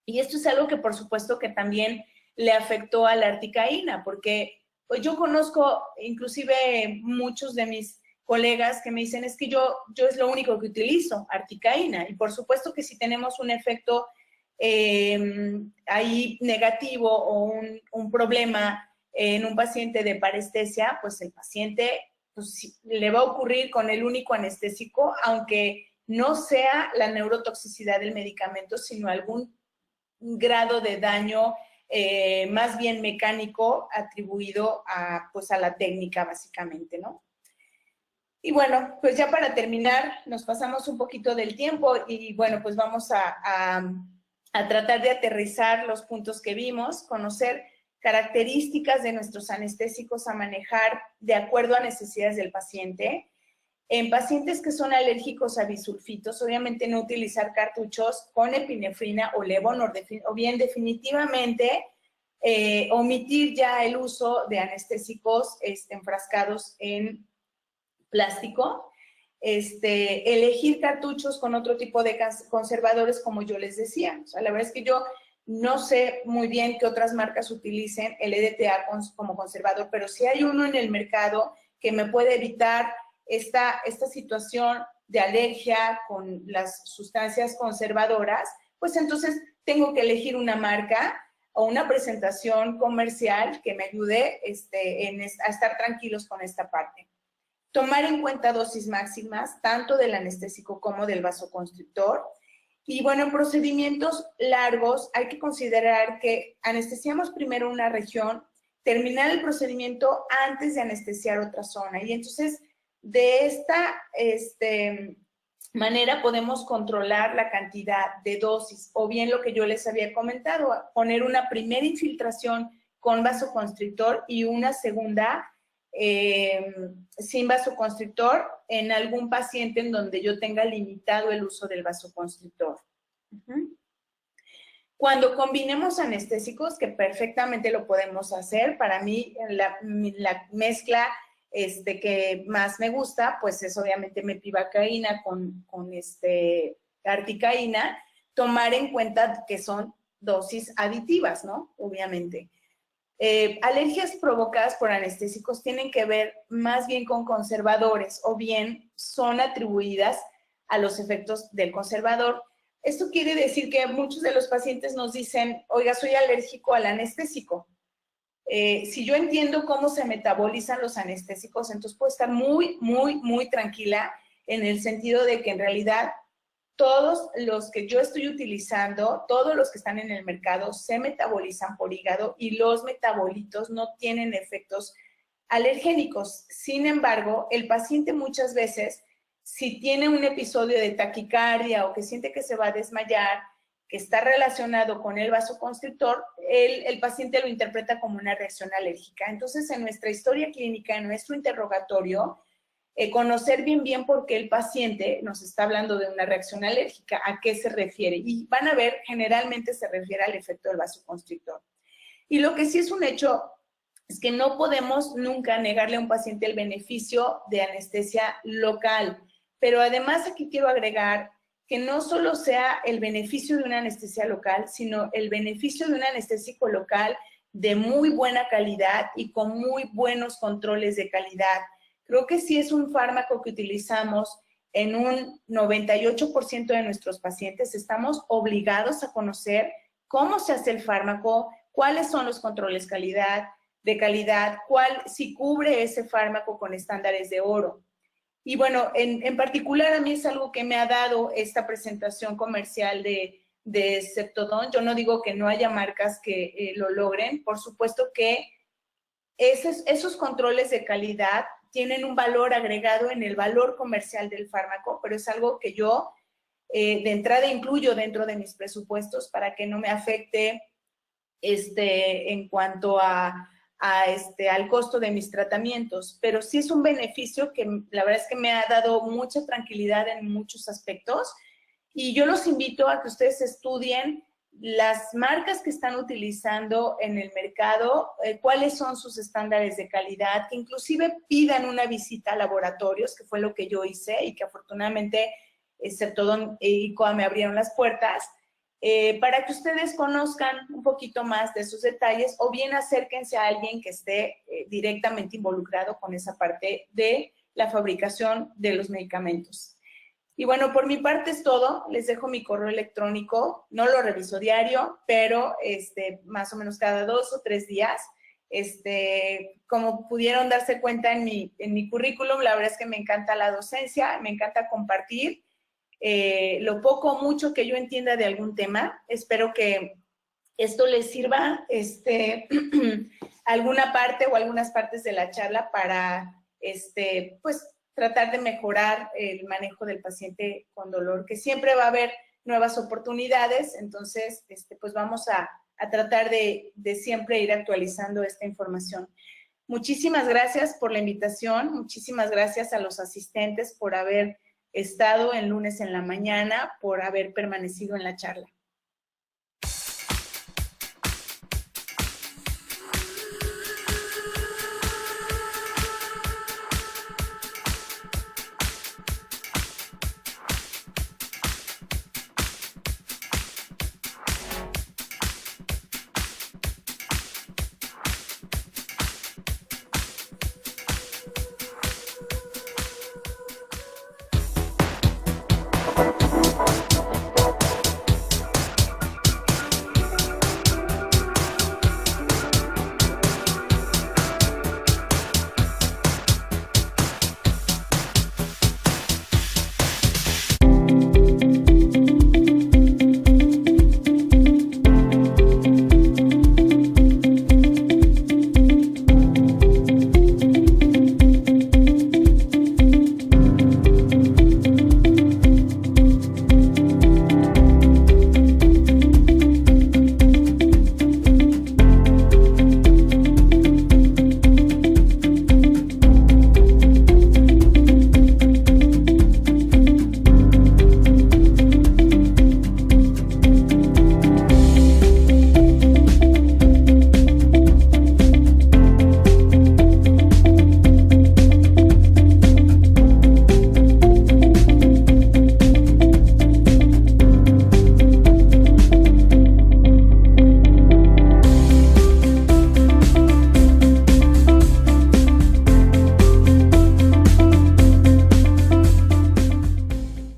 Y esto es algo que por supuesto que también le afectó a la articaína, porque pues, yo conozco inclusive muchos de mis colegas que me dicen, es que yo es lo único que utilizo, articaína. Y por supuesto que si tenemos un efecto ahí negativo o un problema en un paciente de parestesia, pues el paciente pues, le va a ocurrir con el único anestésico, aunque no sea la neurotoxicidad del medicamento, sino algún grado de daño más bien mecánico atribuido a, pues, a la técnica, básicamente, ¿no? Y bueno, pues ya para terminar, nos pasamos un poquito del tiempo y bueno, pues vamos a tratar de aterrizar los puntos que vimos, conocer características de nuestros anestésicos a manejar de acuerdo a necesidades del paciente. En pacientes que son alérgicos a bisulfitos, obviamente no utilizar cartuchos con epinefrina o levonorfina, o bien definitivamente omitir ya el uso de anestésicos enfrascados en plástico, elegir cartuchos con otro tipo de conservadores, como yo les decía. O sea, la verdad es que yo no sé muy bien qué otras marcas utilicen el EDTA como conservador, pero si hay uno en el mercado que me puede evitar esta situación de alergia con las sustancias conservadoras, pues entonces tengo que elegir una marca o una presentación comercial que me ayude a estar tranquilos con esta parte. Tomar en cuenta dosis máximas, tanto del anestésico como del vasoconstrictor. Y bueno, en procedimientos largos hay que considerar que anestesiamos primero una región, terminar el procedimiento antes de anestesiar otra zona. Y entonces, de esta manera podemos controlar la cantidad de dosis, o bien lo que yo les había comentado, poner una primera infiltración con vasoconstrictor y una segunda sin vasoconstrictor en algún paciente en donde yo tenga limitado el uso del vasoconstrictor. Cuando combinemos anestésicos, que perfectamente lo podemos hacer, para mí la mezcla que más me gusta, pues es obviamente mepivacaína con articaína, tomar en cuenta que son dosis aditivas, ¿no? Obviamente. Alergias provocadas por anestésicos tienen que ver más bien con conservadores o bien son atribuidas a los efectos del conservador. Esto quiere decir que muchos de los pacientes nos dicen, oiga, soy alérgico al anestésico. Si yo entiendo cómo se metabolizan los anestésicos, entonces puedo estar muy, muy, muy tranquila en el sentido de que en realidad todos los que yo estoy utilizando, todos los que están en el mercado, se metabolizan por hígado y los metabolitos no tienen efectos alergénicos. Sin embargo, el paciente muchas veces, si tiene un episodio de taquicardia o que siente que se va a desmayar, que está relacionado con el vasoconstrictor, el paciente lo interpreta como una reacción alérgica. Entonces, en nuestra historia clínica, en nuestro interrogatorio, conocer bien por qué el paciente nos está hablando de una reacción alérgica, a qué se refiere. Y van a ver, generalmente se refiere al efecto del vasoconstrictor. Y lo que sí es un hecho es que no podemos nunca negarle a un paciente el beneficio de anestesia local. Pero además aquí quiero agregar que no solo sea el beneficio de una anestesia local, sino el beneficio de un anestésico local de muy buena calidad y con muy buenos controles de calidad. Creo que sí es un fármaco que utilizamos en un 98% de nuestros pacientes. Estamos obligados a conocer cómo se hace el fármaco, cuáles son los controles de calidad, si cubre ese fármaco con estándares de oro. Y bueno, en particular a mí es algo que me ha dado esta presentación comercial de Ceptodon. Yo no digo que no haya marcas que lo logren. Por supuesto que esos controles de calidad tienen un valor agregado en el valor comercial del fármaco, pero es algo que yo de entrada incluyo dentro de mis presupuestos para que no me afecte en cuanto a al costo de mis tratamientos, pero sí es un beneficio que la verdad es que me ha dado mucha tranquilidad en muchos aspectos, y yo los invito a que ustedes estudien las marcas que están utilizando en el mercado, cuáles son sus estándares de calidad, que inclusive pidan una visita a laboratorios, que fue lo que yo hice y que afortunadamente Septodont e ICOA me abrieron las puertas, para que ustedes conozcan un poquito más de esos detalles, o bien acérquense a alguien que esté directamente involucrado con esa parte de la fabricación de los medicamentos. Y bueno, por mi parte es todo. Les dejo mi correo electrónico. No lo reviso diario, pero más o menos cada 2 o 3 días. Como pudieron darse cuenta en mi currículum, la verdad es que me encanta la docencia, me encanta compartir lo poco o mucho que yo entienda de algún tema. Espero que esto les sirva alguna parte o algunas partes de la charla para, pues, tratar de mejorar el manejo del paciente con dolor, que siempre va a haber nuevas oportunidades. Entonces, pues vamos a tratar de siempre ir actualizando esta información. Muchísimas gracias por la invitación, muchísimas gracias a los asistentes por haber estado el lunes en la mañana, por haber permanecido en la charla.